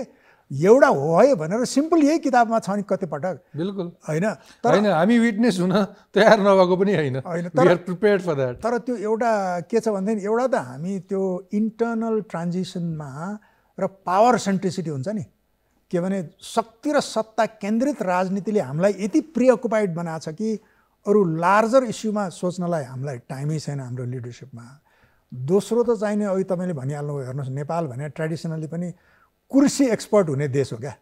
S2: एउटा हो है भनेर सिम्पल यही किताबमा छ नि कतिपटक।
S1: बिल्कुल
S2: होइन
S1: हामी विटनेस हुन तयार नभएको पनि होइन, तर त्यो एउटा के छ भनेदेखि एउटा त हामी त्यो इन्टर्नल ट्रान्जिसनमा र पावर सेन्ट्रिसिटी हुन्छ नि, के भने शक्ति र सत्ता केन्द्रित राजनीतिले हामीलाई यति प्रिअकुपाइड बनाएको छ कि अरू लार्जर इस्युमा सोच्नलाई हामीलाई टाइमै छैन हाम्रो लिडरसिपमा। दोस्रो त चाहिने अघि तपाईँले भनिहाल्नु हेर्नुहोस्, नेपाल भने ट्रेडिसनली पनि कुर्सी एक्सपर्ट हुने देश हो क्या,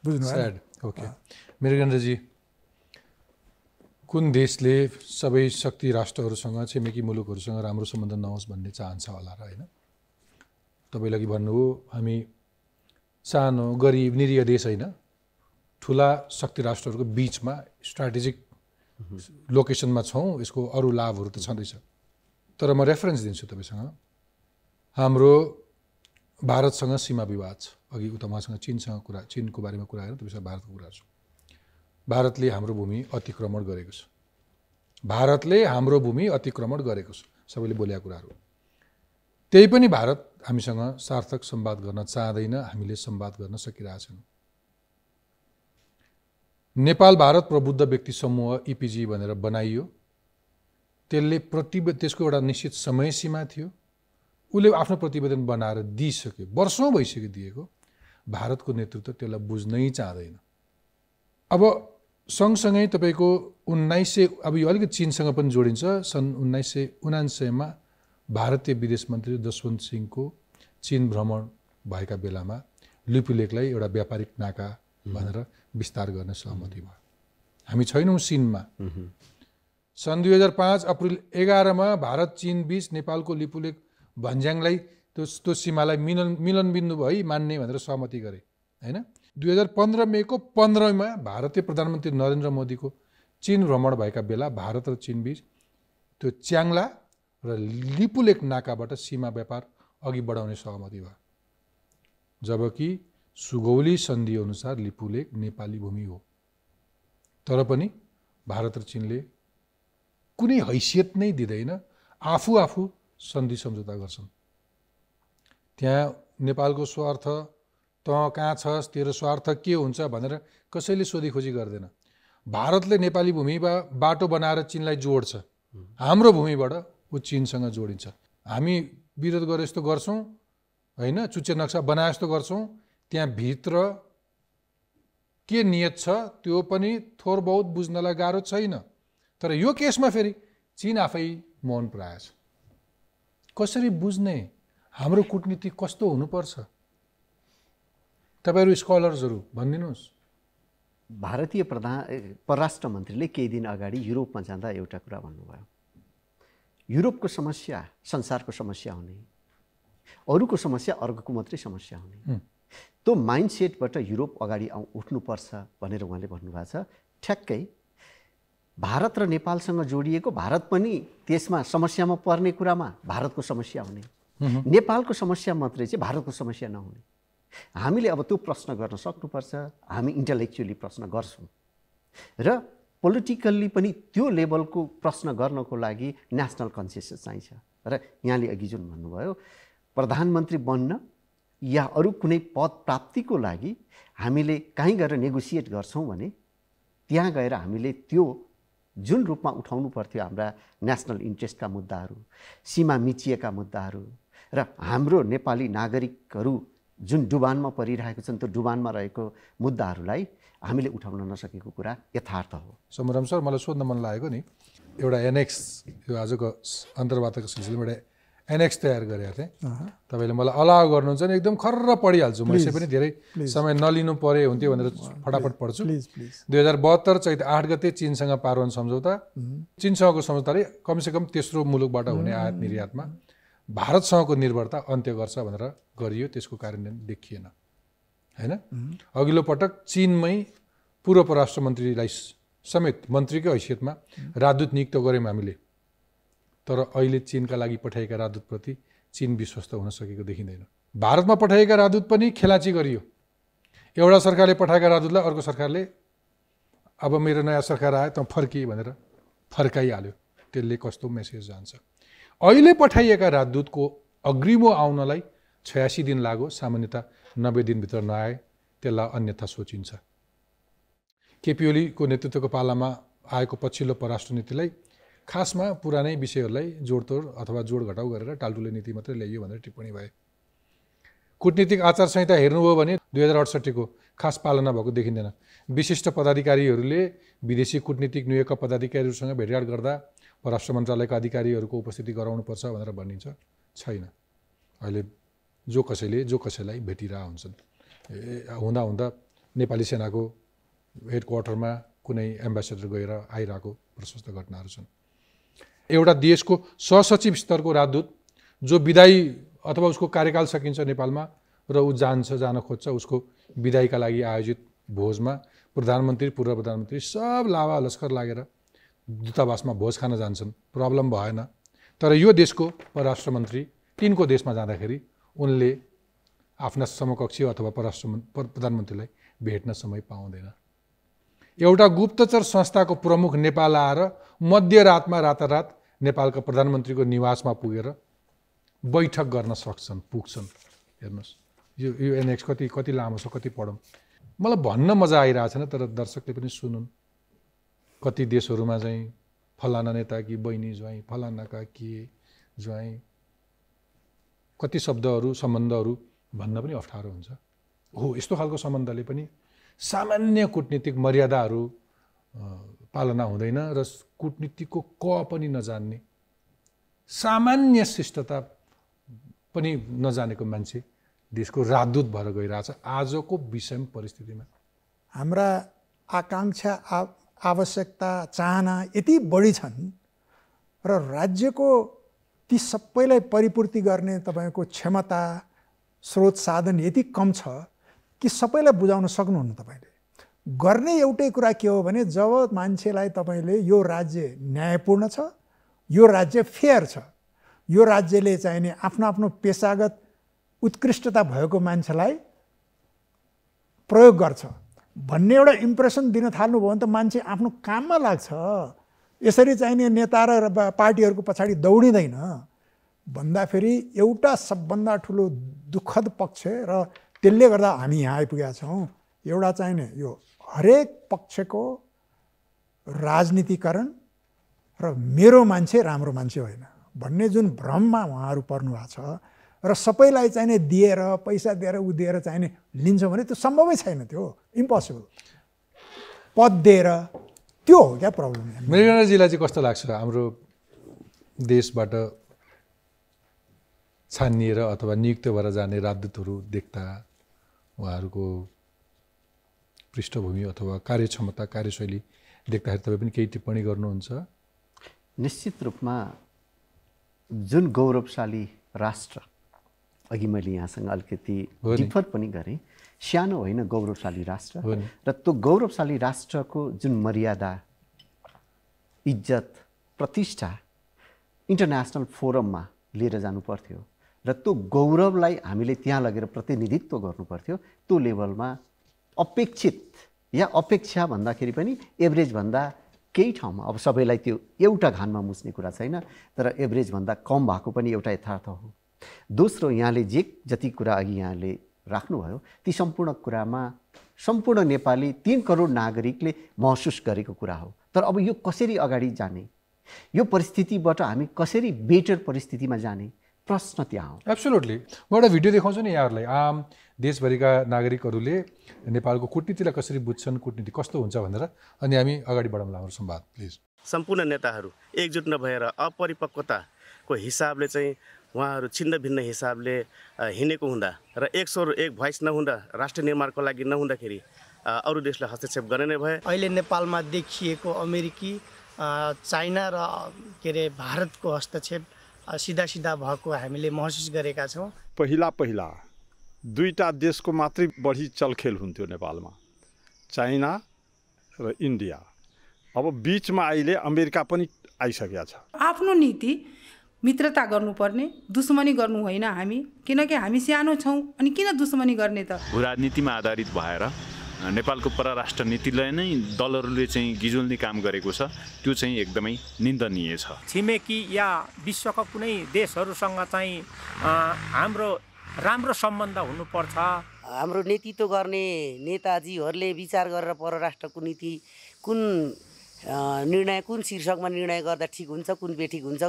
S1: बुझ्नुभयो? ओके मृगेन्द्रजी, कुन देशले सबै शक्ति राष्ट्रहरूसँग छिमेकी मुलुकहरूसँग राम्रो सम्बन्ध नहोस् भन्ने चाहन्छ होला र होइन? तपाईँले अघि भन्नुभयो हामी सानो गरिब निरीह देश होइन, ठुला शक्ति राष्ट्रहरूको बिचमा स्ट्राटेजिक लोकेसनमा छौँ, यसको अरू लाभहरू त छँदैछ। तर म रेफरेन्स दिन्छु तपाईँसँग। हाम्रो भारतसँग सीमा विवाद छ। अघि उता उहाँसँग चीनको बारेमा कुरा गरेर त्यसपछि भारतको कुरा छ। भारतले हाम्रो भूमि अतिक्रमण गरेको छ। भारतले हाम्रो भूमि अतिक्रमण गरेको छ, सबैले बोलेका कुराहरू। त्यही पनि भारत हामीसँग सार्थक संवाद गर्न चाहँदैन, हामीले संवाद गर्न सकिरहेछौँ। नेपाल भारत प्रबुद्ध व्यक्ति समूह इपिजी भनेर बनाइयो। त्यसको एउटा निश्चित समय सीमा थियो। उसले आफ्नो प्रतिवेदन बनाएर दिइसक्यो, वर्षौँ भइसक्यो दिएको। भारतको नेतृत्व त्यसलाई बुझ्नै चाहँदैन। अब सँगसँगै तपाईँको 1900 अब यो अलिकति चीनसँग पनि जोडिन्छ। सन् 1979 भारतीय विदेश मन्त्री जसवन्त सिंहको चीन भ्रमण भएका बेलामा लिपुलेकलाई एउटा व्यापारिक नाका भनेर विस्तार गर्ने सहमति भयो। हामी छैनौँ चीनमा। सन् 2005 अप्रिल 11 मा भारत चीन बीच नेपालको लिपुलेक भन्ज्याङलाई त्यो सीमालाई मिलन बिन्दु भई मान्ने भनेर सहमति गरे, हैन। 2015 मेको 15 मा भारतीय प्रधानमन्त्री नरेन्द्र मोदीको चीन भ्रमण भएका बेला भारत र चीन बीच त्यो च्याङ्ला र लिपुलेक नाकाबाट सीमा व्यापार अघि बढाउने सहमति भयो। जबकि सुगौली सन्धि अनुसार लिपुलेक नेपाली भूमि हो। तर पनि भारत र चीनले कुनै हैसियत नै दिँदैन, आफू सन्धि सम्झौता गर्छन्। त्यहाँ नेपालको स्वार्थ, त कहाँ छस्, तेरो स्वार्थ के हुन्छ भनेर कसैले सोधीखोजी गर्दैन। भारतले नेपाली भूमिमा बाटो बनाएर चीनलाई जोड्छ, हाम्रो भूमिबाट ऊ चीनसँग जोडिन्छ। हामी विरोध गरे जस्तो गर्छौँ, होइन, चुच्चे नक्सा बनाए जस्तो गर्छौँ। त्यहाँ भित्र के नियत छ त्यो पनि थोर बहुत बुझ्नलाई गाह्रो छैन। तर यो केसमा फेरि चीन आफै मौन पराएछ। कसरी बुझ्ने? हाम्रो कूटनीति कस्तो हुनुपर्छ? तपाईहरु स्कलर्सहरु भनिदिनुहोस्।
S3: भारतीय परराष्ट्र मन्त्रीले केही दिन अगाडि युरोपमा जाँदा एउटा कुरा भन्नुभयो, युरोपको समस्या संसारको समस्या हुने, अरूको समस्या अर्कोको मात्रै समस्या हुने, त्यो माइन्डसेटबाट युरोप अगाडि उठ्नुपर्छ भनेर उहाँले भन्नुभएको छ। ठ्याक्कै भारत र नेपालसँग जोडिएको, भारत पनि त्यसमा समस्यामा पर्ने कुरामा भारतको समस्या हुने, नेपालको समस्या मात्रै चाहिँ भारतको समस्या नहुने। हामीले अब त्यो प्रश्न गर्न सक्नुपर्छ। हामी इन्टेलेक्चुअली प्रश्न गर्छौँ र पोलिटिकल्ली पनि त्यो लेभलको प्रश्न गर्नको लागि नेसनल कन्सेन्सस चाहिन्छ। र यहाँले अघि जुन भन्नुभयो प्रधानमन्त्री बन्न या अरू कुनै पद प्राप्तिको लागि हामीले कहीँ गएर नेगोसिएट गर्छौँ भने त्यहाँ गएर हामीले त्यो जुन रूपमा उठाउनु पर्थ्यो हाम्रा नेसनल इन्ट्रेस्टका मुद्दाहरू, सीमा मिचिएका मुद्दाहरू र हाम्रो नेपाली नागरिकहरू जुन डुबानमा परिरहेको छन् त्यो डुबानमा रहेको मुद्दाहरूलाई हामीले उठाउन नसकेको कुरा यथार्थ हो।
S1: समरम सर, मलाई सोध्न मन लागेको नि, एउटा एनेक्स, यो आजको अन्तर्वार्ताको सिलसिलामा एउटा एनेक्स तयार गरेको थिएँ। तपाईँले मलाई अलाउ गर्नुहुन्छ भने एकदम खर्र पढिहाल्छु। मैले पनि धेरै समय नलिनु परे हुन्थ्यो भनेर फटाफट पढ्छु। 2072 चैत 8 गते चीनसँग पारोन सम्झौता, चीनसँगको सम्झौताले कमसेकम तेस्रो मुलुकबाट हुने आयात निर्यातमा भारतसँगको निर्भरता अन्त्य गर्छ भनेर गरियो। त्यसको कार्यान्वयन देखिएन, हैन। अघिल्लो पटक चीनमै पूर्व परराष्ट्र मन्त्रीलाई समेत मन्त्रीकै हैसियतमा राजदूत नियुक्त गऱ्यौँ हामीले। तर अहिले चीनका लागि पठाएका राजदूतप्रति चीन विश्वस्त हुन सकेको देखिँदैन। भारतमा पठाएका राजदूत पनि खेलाची गरियो। एउटा सरकारले पठाएका राजदूतलाई अर्को सरकारले अब मेरो नयाँ सरकार आयो त फर्किए भनेर फर्काइहाल्यो। त्यसले कस्तो मेसेज जान्छ? अहिले पठाइएका राजदूतको अग्रिमो आउनलाई 86 दिन लाग्यो। सामान्यतः 90 दिनभित्र नआए त्यसलाई अन्यथा सोचिन्छ। केपी ओलीको नेतृत्वको पालामा आएको पछिल्लो परराष्ट्र नीतिलाई खासमा पुरानै विषयहरूलाई जोडतोड अथवा जोड घटाउ गरेर टालटुले नीति मात्रै ल्याइयो भनेर टिप्पणी भए। कूटनीतिक आचार संहिता हेर्नुभयो भने 2068 को खास पालना भएको देखिँदैन। विशिष्ट पदाधिकारीहरूले विदेशी कूटनीतिक नियोगका पदाधिकारीहरूसँग भेटघाट गर्दा परराष्ट्र मन्त्रालयका अधिकारीहरूको उपस्थिति गराउनुपर्छ भनेर भनिन्छ, छैन। अहिले जो कसैलाई भेटिरहेका हुन्छन्। हुँदा हुँदा नेपाली सेनाको हेडक्वार्टरमा कुनै एम्बेसडर गएर आइरहेको प्रशस्त घटनाहरू छन्। एउटा देशको सहसचिव स्तरको राजदूत जो विदाई अथवा उसको कार्यकाल सकिन्छ नेपालमा र ऊ जान खोज्छ, उसको विदाईका लागि आयोजित भोजमा प्रधानमन्त्री, पूर्व प्रधानमन्त्री सब लावा लस्कर लागेर दूतावासमा भोज खान जान्छन्, प्रब्लम भएन। तर यो देशको परराष्ट्र मन्त्री तिनको देशमा जाँदाखेरि उनले आफ्ना समकक्षी अथवा प्रधानमन्त्रीलाई भेट्न समय पाउँदैन। एउटा गुप्तचर संस्थाको प्रमुख नेपाल आएर मध्यरातमा रातारात नेपालका प्रधानमन्त्रीको निवासमा पुगेर बैठक गर्न पुग्छन्। हेर्नुहोस् यो एनेक्स कति लामो छ, कति पढौँ। मलाई भन्न मजा आइरहेको छैन, तर दर्शकले पनि सुनुन्। कति देशहरूमा चाहिँ फलाना नेताकी बहिनी ज्वाइँ, फलानाका के ज्वाइँ, कति शब्दहरू सम्बन्धहरू भन्न पनि अप्ठ्यारो हुन्छ। हो, यस्तो खालको सम्बन्धले पनि सामान्य कूटनीतिक मर्यादाहरू पालना हुँदैन र कूटनीतिको क पनि नजान्ने, सामान्य शिष्टता पनि नजानेको मान्छे देशको राजदूत भएर गइरहेछ आजको विषम परिस्थितिमा।
S2: हाम्रा आकाङ्क्षा, आवश्यकता, चाहना यति बढी छन् र राज्यको ती सबैलाई परिपूर्ति गर्ने तपाईँको क्षमता, स्रोत साधन यति कम छ कि सबैलाई बुझाउन सक्नुहुन्न। तपाईँले गर्ने एउटै कुरा के हो भने जब मान्छेलाई तपाईँले यो राज्य न्यायपूर्ण छ, यो राज्य फेयर छ, यो राज्यले चाहिने आफ्नो आफ्नो पेसागत उत्कृष्टता भएको मान्छेलाई प्रयोग गर्छ भन्ने एउटा इम्प्रेसन दिन थाल्नुभयो भने त मान्छे आफ्नो काममा लाग्छ। यसरी चाहिने नेता र पार्टीहरूको पछाडि दौडिँदैन। भन्दाफेरि एउटा सबभन्दा ठुलो दुःखद पक्ष र त्यसले गर्दा हामी यहाँ आइपुगेका छौँ, एउटा चाहिने यो हरेक पक्षको राजनीतिकरण र मेरो मान्छे राम्रो मान्छे होइन भन्ने जुन भ्रममा उहाँहरू पर्नु भएको छ र सबैलाई चाहिने दिएर पैसा दिएर दिएर चाहिने लिन्छ भने त्यो सम्भवै छैन, त्यो इम्पोसिबल। पद दिएर त्यो हो क्या प्रब्लम।
S1: मृगनन्दजीलाई चाहिँ कस्तो लाग्छ हाम्रो देशबाट छानिएर अथवा नियुक्त भएर जाने राजदूतहरू देख्दा उहाँहरूको पृष्ठभूमि अथवा कार्यक्षमता, कार्यशैली देख्दाखेरि तपाईँ पनि केही टिप्पणी गर्नुहुन्छ?
S3: निश्चित रूपमा जुन गौरवशाली राष्ट्र, अघि मैले यहाँसँग अलिकति डिफर पनि गरेँ, सानो होइन गौरवशाली राष्ट्र र त्यो गौरवशाली राष्ट्रको जुन मर्यादा, इज्जत, प्रतिष्ठा इन्टरनेसनल फोरममा लिएर जानु पर्थ्यो र त्यो गौरवलाई हामीले त्यहाँ लगेर प्रतिनिधित्व गर्नु पर्थ्यो। त्यो लेभलमा अपेक्षित या अपेक्षा भन्दाखेरि पनि एभरेजभन्दा केही ठाउँमा, अब सबैलाई त्यो एउटा घानमा मुस्ने कुरा छैन, तर एभरेजभन्दा कम भएको पनि एउटा यथार्थ हो। दोस्रो, यहाँले जति कुरा अघि यहाँले राख्नुभयो ती सम्पूर्ण कुरामा सम्पूर्ण नेपाली 3 करोड नागरिकले महसुस गरेको कुरा हो। तर अब यो कसरी अगाडि जाने, यो परिस्थितिबाट हामी कसरी बेटर परिस्थितिमा जाने, प्रश्न त्यहाँ हो।
S1: एब्सोल्युटली। म एउटा भिडियो देखाउँछु नि यहाँहरूलाई। आम देशभरिका नागरिकहरूले नेपालको कूटनीतिलाई कसरी बुझ्छन्, कूटनीति कस्तो हुन्छ भनेर, अनि हामी अगाडि बढाउँला हाम्रो संवाद प्लिज।
S4: सम्पूर्ण नेताहरू एकजुट नभएर अपरिपक्वताको हिसाबले चाहिँ उहाँहरू छिन्न भिन्न हिसाबले हिँडेको हुँदा र एक स्वर एक भोइस नहुँदा, राष्ट्र निर्माणको लागि नहुँदाखेरि अरू देशले हस्तक्षेप गर्ने नै भए।
S5: अहिले नेपालमा देखिएको अमेरिकी, चाइना र के अरे भारतको हस्तक्षेप सिधा भएको हामीले महसुस गरेका छौँ।
S6: पहिला 2टा देशको मात्रै बढी चलखेल हुन्थ्यो नेपालमा, चाइना र इन्डिया। अब बिचमा अहिले अमेरिका पनि आइसकेको छ।
S7: आफ्नो नीति मित्रता गर्नुपर्ने, दुश्मनी गर्नु होइन हामी, किनकि हामी सानो छौँ अनि किन दुश्मनी गर्ने त।
S8: राजनीतिमा आधारित भएर नेपालको परराष्ट्र नीतिलाई नै दलहरूले चाहिँ गिजुल्ने काम गरेको छ, त्यो चाहिँ एकदमै निन्दनीय छ।
S9: छिमेकी या विश्वका कुनै देशहरूसँग चाहिँ हाम्रो राम्रो सम्बन्ध हुनुपर्छ।
S10: हाम्रो नेतृत्व गर्ने नेताजीहरूले विचार गरेर परराष्ट्रको नीति कुन निर्णय, कुन शीर्षकमा निर्णय गर्दा ठिक हुन्छ, कुन बेठिक हुन्छ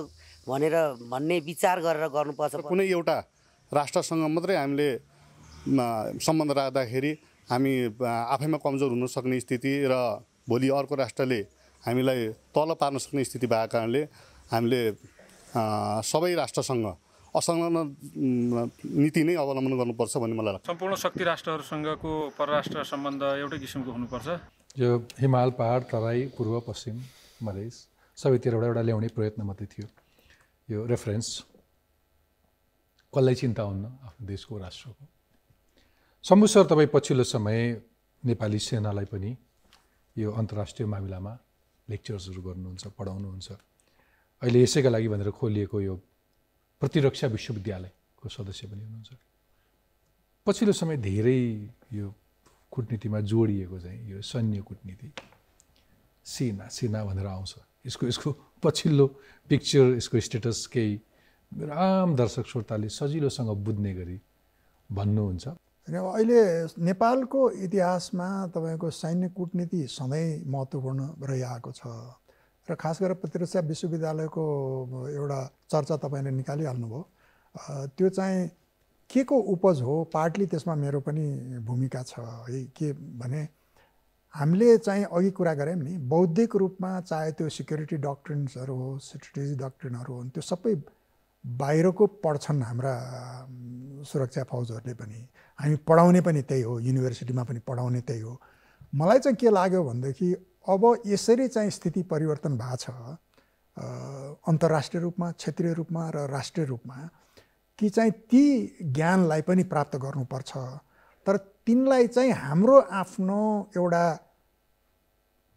S10: भन्ने विचार गरेर गर्नुपर्छ।
S11: कुनै एउटा राष्ट्रसँग मात्रै हामीले सम्बन्ध राख्दाखेरि हामी आफैमा कमजोर हुन सक्ने स्थिति र भोलि अर्को राष्ट्रले हामीलाई तल पार्न सक्ने स्थिति भएको कारणले हामीले सबै राष्ट्रसँग असंलग्न नीति नै अवलम्बन गर्नुपर्छ भन्ने मलाई लाग्छ।
S12: सम्पूर्ण शक्ति राष्ट्रहरूसँगको परराष्ट्र सम्बन्ध एउटै किसिमको हुनुपर्छ।
S1: यो हिमाल, पहाड, तराई, पूर्व, पश्चिम, मधेस सबैतिर एउटा ल्याउने प्रयत्न मात्रै थियो। यो रेफरेन्स कसलाई चिन्ता हुन्न आफ्नो देशको, राष्ट्रको। शम्भु सर, तपाईँ पछिल्लो समय नेपाली सेनालाई पनि यो अन्तर्राष्ट्रिय मामिलामा लेक्चर्सहरू गर्नुहुन्छ, पढाउनुहुन्छ। अहिले यसैका लागि भनेर खोलिएको यो प्रतिरक्षा विश्वविद्यालयको सदस्य पनि हुनुहुन्छ। पछिल्लो समय धेरै यो कूटनीतिमा जोडिएको चाहिँ यो सैन्य कूटनीति सेना भनेर आउँछ। यसको पछिल्लो पिक्चर, यसको स्टेटस केही आम दर्शक श्रोताले सजिलोसँग बुझ्ने गरी भन्नुहुन्छ?
S2: अहिले नेपालको इतिहासमा तपाईँको सैन्य कूटनीति सधैँ महत्त्वपूर्ण रहिआएको छ र खास गरेर प्रतिरक्षा विश्वविद्यालयको एउटा चर्चा तपाईँले निकालिहाल्नुभयो। त्यो चाहिँ के को उपज हो, पार्टली त्यसमा मेरो पनि भूमिका छ है। के भने हामीले चाहिँ अघि कुरा गऱ्यौँ नि, बौद्धिक रूपमा चाहे त्यो सिक्युरिटी डक्ट्रिन्सहरू हो, स्ट्रेटेजी डक्ट्रिनहरू हो, त्यो सबै बाहिरको पढ्छन् हाम्रा सुरक्षा फौजहरूले पनि, हामी पढाउने पनि त्यही हो, युनिभर्सिटीमा पनि पढाउने त्यही हो। मलाई चाहिँ के लाग्यो भनेदेखि अब यसरी चाहिँ स्थिति परिवर्तन भएको छ अन्तर्राष्ट्रिय रूपमा, क्षेत्रीय रूपमा र राष्ट्रिय रूपमा, कि चाहिँ ती ज्ञानलाई पनि प्राप्त गर्नुपर्छ, तर तिनलाई चाहिँ हाम्रो आफ्नो एउटा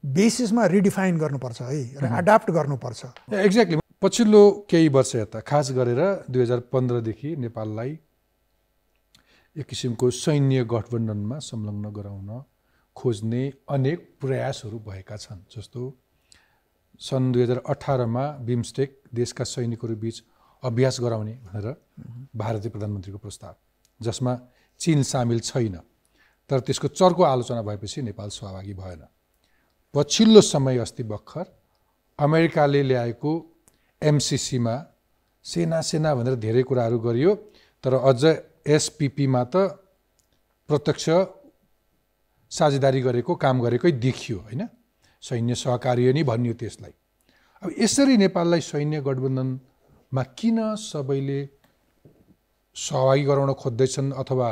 S2: बेसिसमा रिडिफाइन गर्नुपर्छ है र एडाप्ट गर्नुपर्छ।
S1: एक्ज्याक्टली। पछिल्लो केही वर्ष यता खास गरेर 2015 देखि नेपाललाई एक किसिमको सैन्य गठबन्धनमा संलग्न गराउन खोज्ने अनेक प्रयासहरू भएका छन्। जस्तो सन् 2018 मा बिमस्टेक देशका सैनिकहरू बीच अभ्यास गराउने भनेर भारतीय प्रधानमन्त्रीको प्रस्ताव, जसमा चीन सामेल छैन, तर त्यसको चर्को आलोचना भएपछि नेपाल सहभागी भएन। पछिल्लो समय अस्ति भर्खर अमेरिकाले ल्याएको एमसिसीमा सेना भनेर धेरै कुराहरू गरियो, तर अझ एसपिपीमा त प्रत्यक्ष साझेदारी गरेको, काम गरेकै देखियो होइन। सैन्य सहकार्य नै भनियो त्यसलाई। अब यसरी नेपाललाई सैन्य गठबन्धनमा किन सबैले सहभागी गराउन खोज्दैछन्, अथवा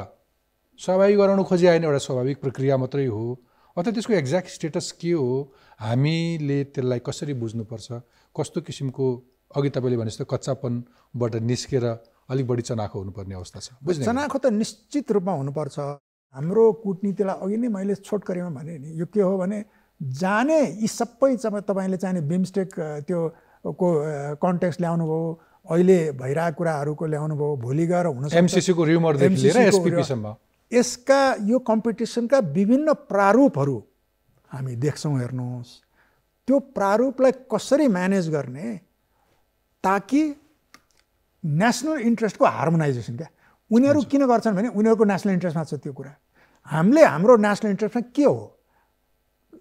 S1: सहभागी गराउन खोजिए होइन, एउटा स्वाभाविक प्रक्रिया मात्रै हो, अथवा त्यसको एक्ज्याक्ट स्टेटस के हो, हामीले त्यसलाई कसरी बुझ्नुपर्छ, कस्तो किसिमको अघि तपाईँले भने जस्तो कच्चापनबाट निस्केर अलिक बढी चनाखो हुनुपर्ने अवस्था छ?
S2: चनाखो त निश्चित रूपमा हुनुपर्छ। हाम्रो कूटनीतिलाई अघि नै मैले छोटकरीमा भने नि, यो के हो भने जाने यी सबै तपाईँले चाहिने बिमस्टेक त्यो को कन्टेक्स्ट ल्याउनु भयो, अहिले भइरहेको कुराहरूको ल्याउनु भयो, भोलि गएर हुन
S1: एमसिसीको र्युमरदेखि लिएर एसपिपीसम्म
S2: यसका यो कम्पिटिसनका विभिन्न प्रारूपहरू हामी देख्छौँ। हेर्नुहोस्, त्यो प्रारूपलाई कसरी म्यानेज गर्ने ताकि नेसनल इन्ट्रेस्टको हार्मोनाइजेसन क्या। उनीहरू किन गर्छन् भने उनीहरूको नेसनल इन्ट्रेस्टमा छ त्यो कुरा। हामीले हाम्रो नेसनल इन्ट्रेस्टमा के हो,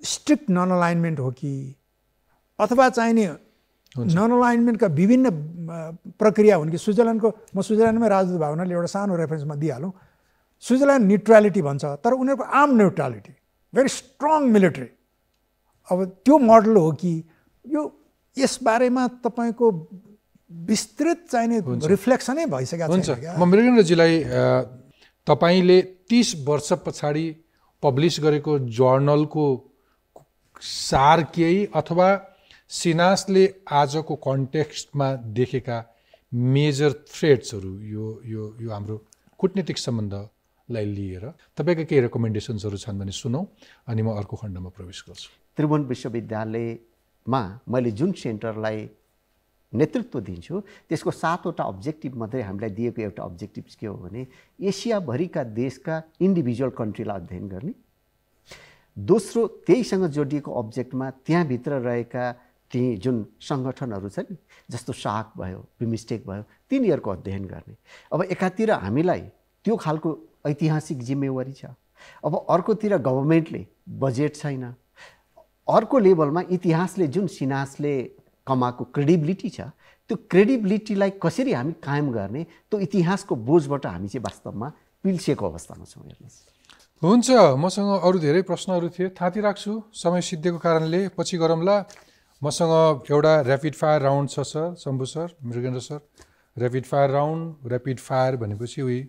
S2: स्ट्रिक्ट नन अलाइनमेन्ट हो कि, अथवा चाहिने नन अलाइनमेन्टका विभिन्न प्रक्रिया हुन् कि। म स्विजरल्यान्डमै राजदूत भएको हुनाले एउटा सानो रेफरेन्समा दिइहालौँ। स्विजरल्यान्ड न्युट्रालिटी भन्छ, तर उनीहरूको arm neutrality, very strong military. अब त्यो मोडल हो कि यो, यसबारेमा तपाईँको विस्तृत चाहिने रिफ्लेक्सनै भइसकेको छ।
S1: म मृगेन्द्रजीलाई तपाईँले 30 वर्ष पछाडि पब्लिस गरेको जर्नलको सार केही, अथवा सिनासले आजको कन्टेक्स्टमा देखेका मेजर थ्रेट्सहरू यो हाम्रो कूटनीतिक सम्बन्धलाई लिएर तपाईँका केही रेकमेन्डेसन्सहरू छन् भने सुनौँ, अनि म अर्को खण्डमा प्रवेश गर्छु।
S3: त्रिभुवन विश्वविद्यालयमा मैले जुन सेन्टरलाई नेतृत्व दिन्छु त्यसको 7वटा अब्जेक्टिभ मात्रै हामीलाई दिएको एउटा अब्जेक्टिभ के हो भने एसियाभरिका देशका इन्डिभिजुअल कन्ट्रीलाई अध्ययन गर्ने। दोस्रो, त्यहीसँग जोडिएको अब्जेक्टमा त्यहाँभित्र रहेका ती जुन सङ्गठनहरू छन्, जस्तो सार्क भयो, बिमस्टेक भयो, तिनीहरूको अध्ययन गर्ने। अब एकातिर हामीलाई त्यो खालको ऐतिहासिक जिम्मेवारी छ, अब अर्कोतिर गभर्मेन्टले बजेट छैन, अर्को लेभलमा इतिहासले जुन सिनासले कमाएको क्रेडिबिलिटी छ, त्यो क्रेडिबिलिटीलाई कसरी हामी कायम गर्ने, त्यो इतिहासको बोझबाट हामी चाहिँ वास्तवमा पिल्सिएको अवस्थामा छौँ। हेर्नुहोस्,
S1: हुन्छ, मसँग अरू धेरै प्रश्नहरू थिए, थाती राख्छु, समय सिद्धिएको कारणले पछि गरौँला। मसँग एउटा ऱ्यापिड फायर राउन्ड छ sir, Shambhu sir, Mrigendra sir. Rapid fire round, rapid fire भनेपछि उही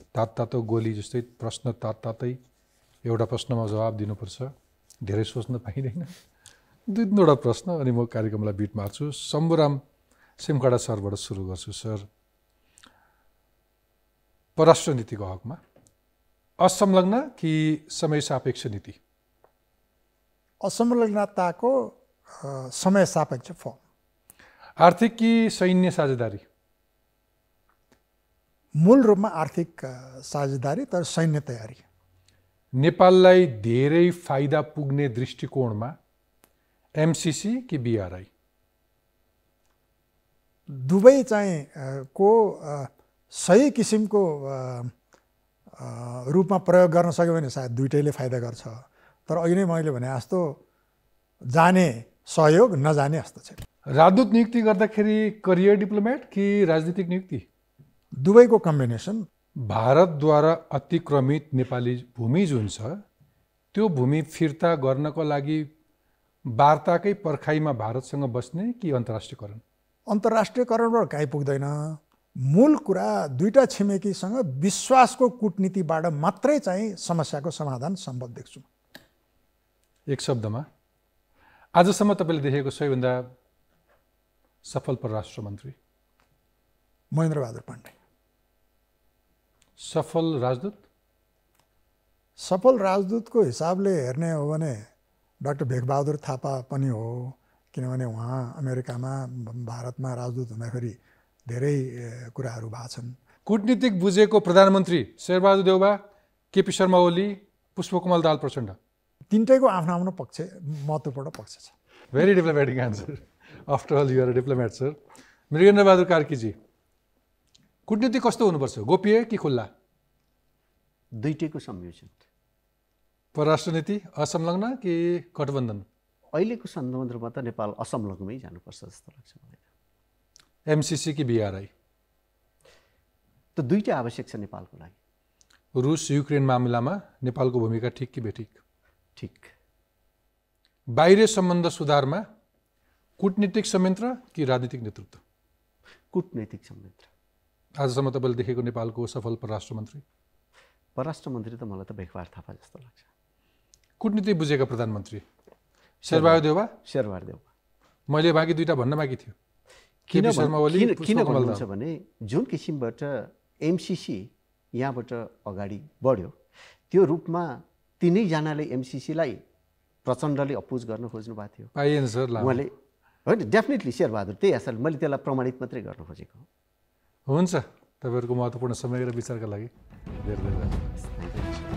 S1: तातो गोली जस्तै प्रश्न तातै एउटा प्रश्नमा जवाब दिनुपर्छ, धेरै सोच्न पाइँदैन। 2-3वटा प्रश्न, अनि म कार्यक्रमलाई बिट मार्छु। शम्भुराम सिमखडा सरबाट सुरु गर्छु। सर, परराष्ट्र नीतिको हकमा असंलग्न कि समय सापेक्ष नीति?
S2: असंलग्नताको समय सापेक्ष फर्म।
S1: आर्थिक कि सैन्य साझेदारी?
S2: मूल रूपमा आर्थिक साझेदारी तर सैन्य तयारी।
S1: नेपाललाई धेरै फाइदा पुग्ने दृष्टिकोणमा एमसीसी कि बीआरआई?
S2: दुवै चाहिँ को सही किसिमको रूपमा प्रयोग गर्न सक्यो भने सायद दुइटैले फाइदा गर्छ। तर अघि नै मैले भने जस्तो जाने सहयोग नजाने जस्तो छ।
S1: राजदूत नियुक्ति गर्दाखेरि करियर डिप्लोमेट कि राजनीतिक नियुक्ति?
S2: दुवैको कम्बिनेसन।
S1: भारतद्वारा अतिक्रमित नेपाली भूमि जुन छ त्यो भूमि फिर्ता गर्नको लागि वार्ताकै पर्खाइमा भारतसँग बस्ने कि अन्तर्राष्ट्रियकरण?
S2: अन्तर्राष्ट्रियकरणबाट कहीँ पुग्दैन। मूल कुरा दुईटा छिमेकीसँग विश्वासको कूटनीतिबाट मात्रै चाहिँ समस्याको समाधान सम्भव देख्छु।
S1: एक शब्दमा आजसम्म तपाईँले देखेको सबैभन्दा सफल परराष्ट्र मन्त्री?
S2: महेन्द्रबहादुर पाण्डे।
S1: सफल राजदूत?
S2: सफल राजदूतको हिसाबले हेर्ने हो भने डाक्टर भेगबहादुर थापा पनि हो, किनभने उहाँ अमेरिकामा भारतमा राजदूत हुँदाखेरि धेरै कुराहरू भएको छन्।
S1: कूटनीतिक बुझेको प्रधानमन्त्री शेरबहादुर देउबा, केपी शर्मा ओली, पुष्पकमल दाहाल प्रचण्ड?
S2: तिनटैको आफ्नो आफ्नो पक्ष महत्त्वपूर्ण पक्ष छ।
S1: Very diplomatic answer. After all you are a diplomat sir. मृगेन्द्रबहादुर कार्कीजी, कूटनीति कस्तो हुनुपर्छ, गोप्य कि खुल्ला?
S3: दुईटैको संयोजन।
S1: परराष्ट्र नीति असंलग्न कि गठबन्धन?
S3: अहिलेको सन्दर्भमा त नेपाल असंलग्नमै जानुपर्छ जस्तो लाग्छ मलाई।
S1: एमसीसी कि बीआरआई?
S3: त दुईटै आवश्यक छ नेपालको लागि।
S1: रुस युक्रेन मामिलामा नेपालको भूमिका ठिक कि बेठिक?
S3: ठिक।
S1: बाहिरी सम्बन्ध सुधारमा कूटनीतिक संयन्त्र कि राजनीतिक नेतृत्व?
S3: कूटनीतिक संयन्त्र।
S1: आजसम्म तपाईँले देखेको नेपालको सफल परराष्ट्र मन्त्री?
S3: परराष्ट्र मन्त्री त मलाई त भेगबहादुर थापा जस्तो लाग्छ।
S1: कूटनीति बुझेका प्रधानमन्त्री? शेरबहादुर देउबा?
S3: शेरबहादुर देउबा।
S1: मैले बाँकी दुईटा भन्न बाँकी थियो।
S3: किन भन्नुहुन्छ भने जुन किसिमबाट एमसीसी यहाँबाट अगाडि बढ्यो त्यो रूपमा तिनैजनाले एमसीसीलाई प्रचण्डले अपोज गर्न खोज्नु भएको थियो।
S1: पाइएन सर।
S3: उहाँले होइन, डेफिनेटली शेरबहादुर त्यही असल मैले त्यसलाई प्रमाणित मात्रै गर्न खोजेको।
S1: हुन्छ, तपाईँहरूको महत्त्वपूर्ण समय र विचारका लागि धेरै धेरै धन्यवाद।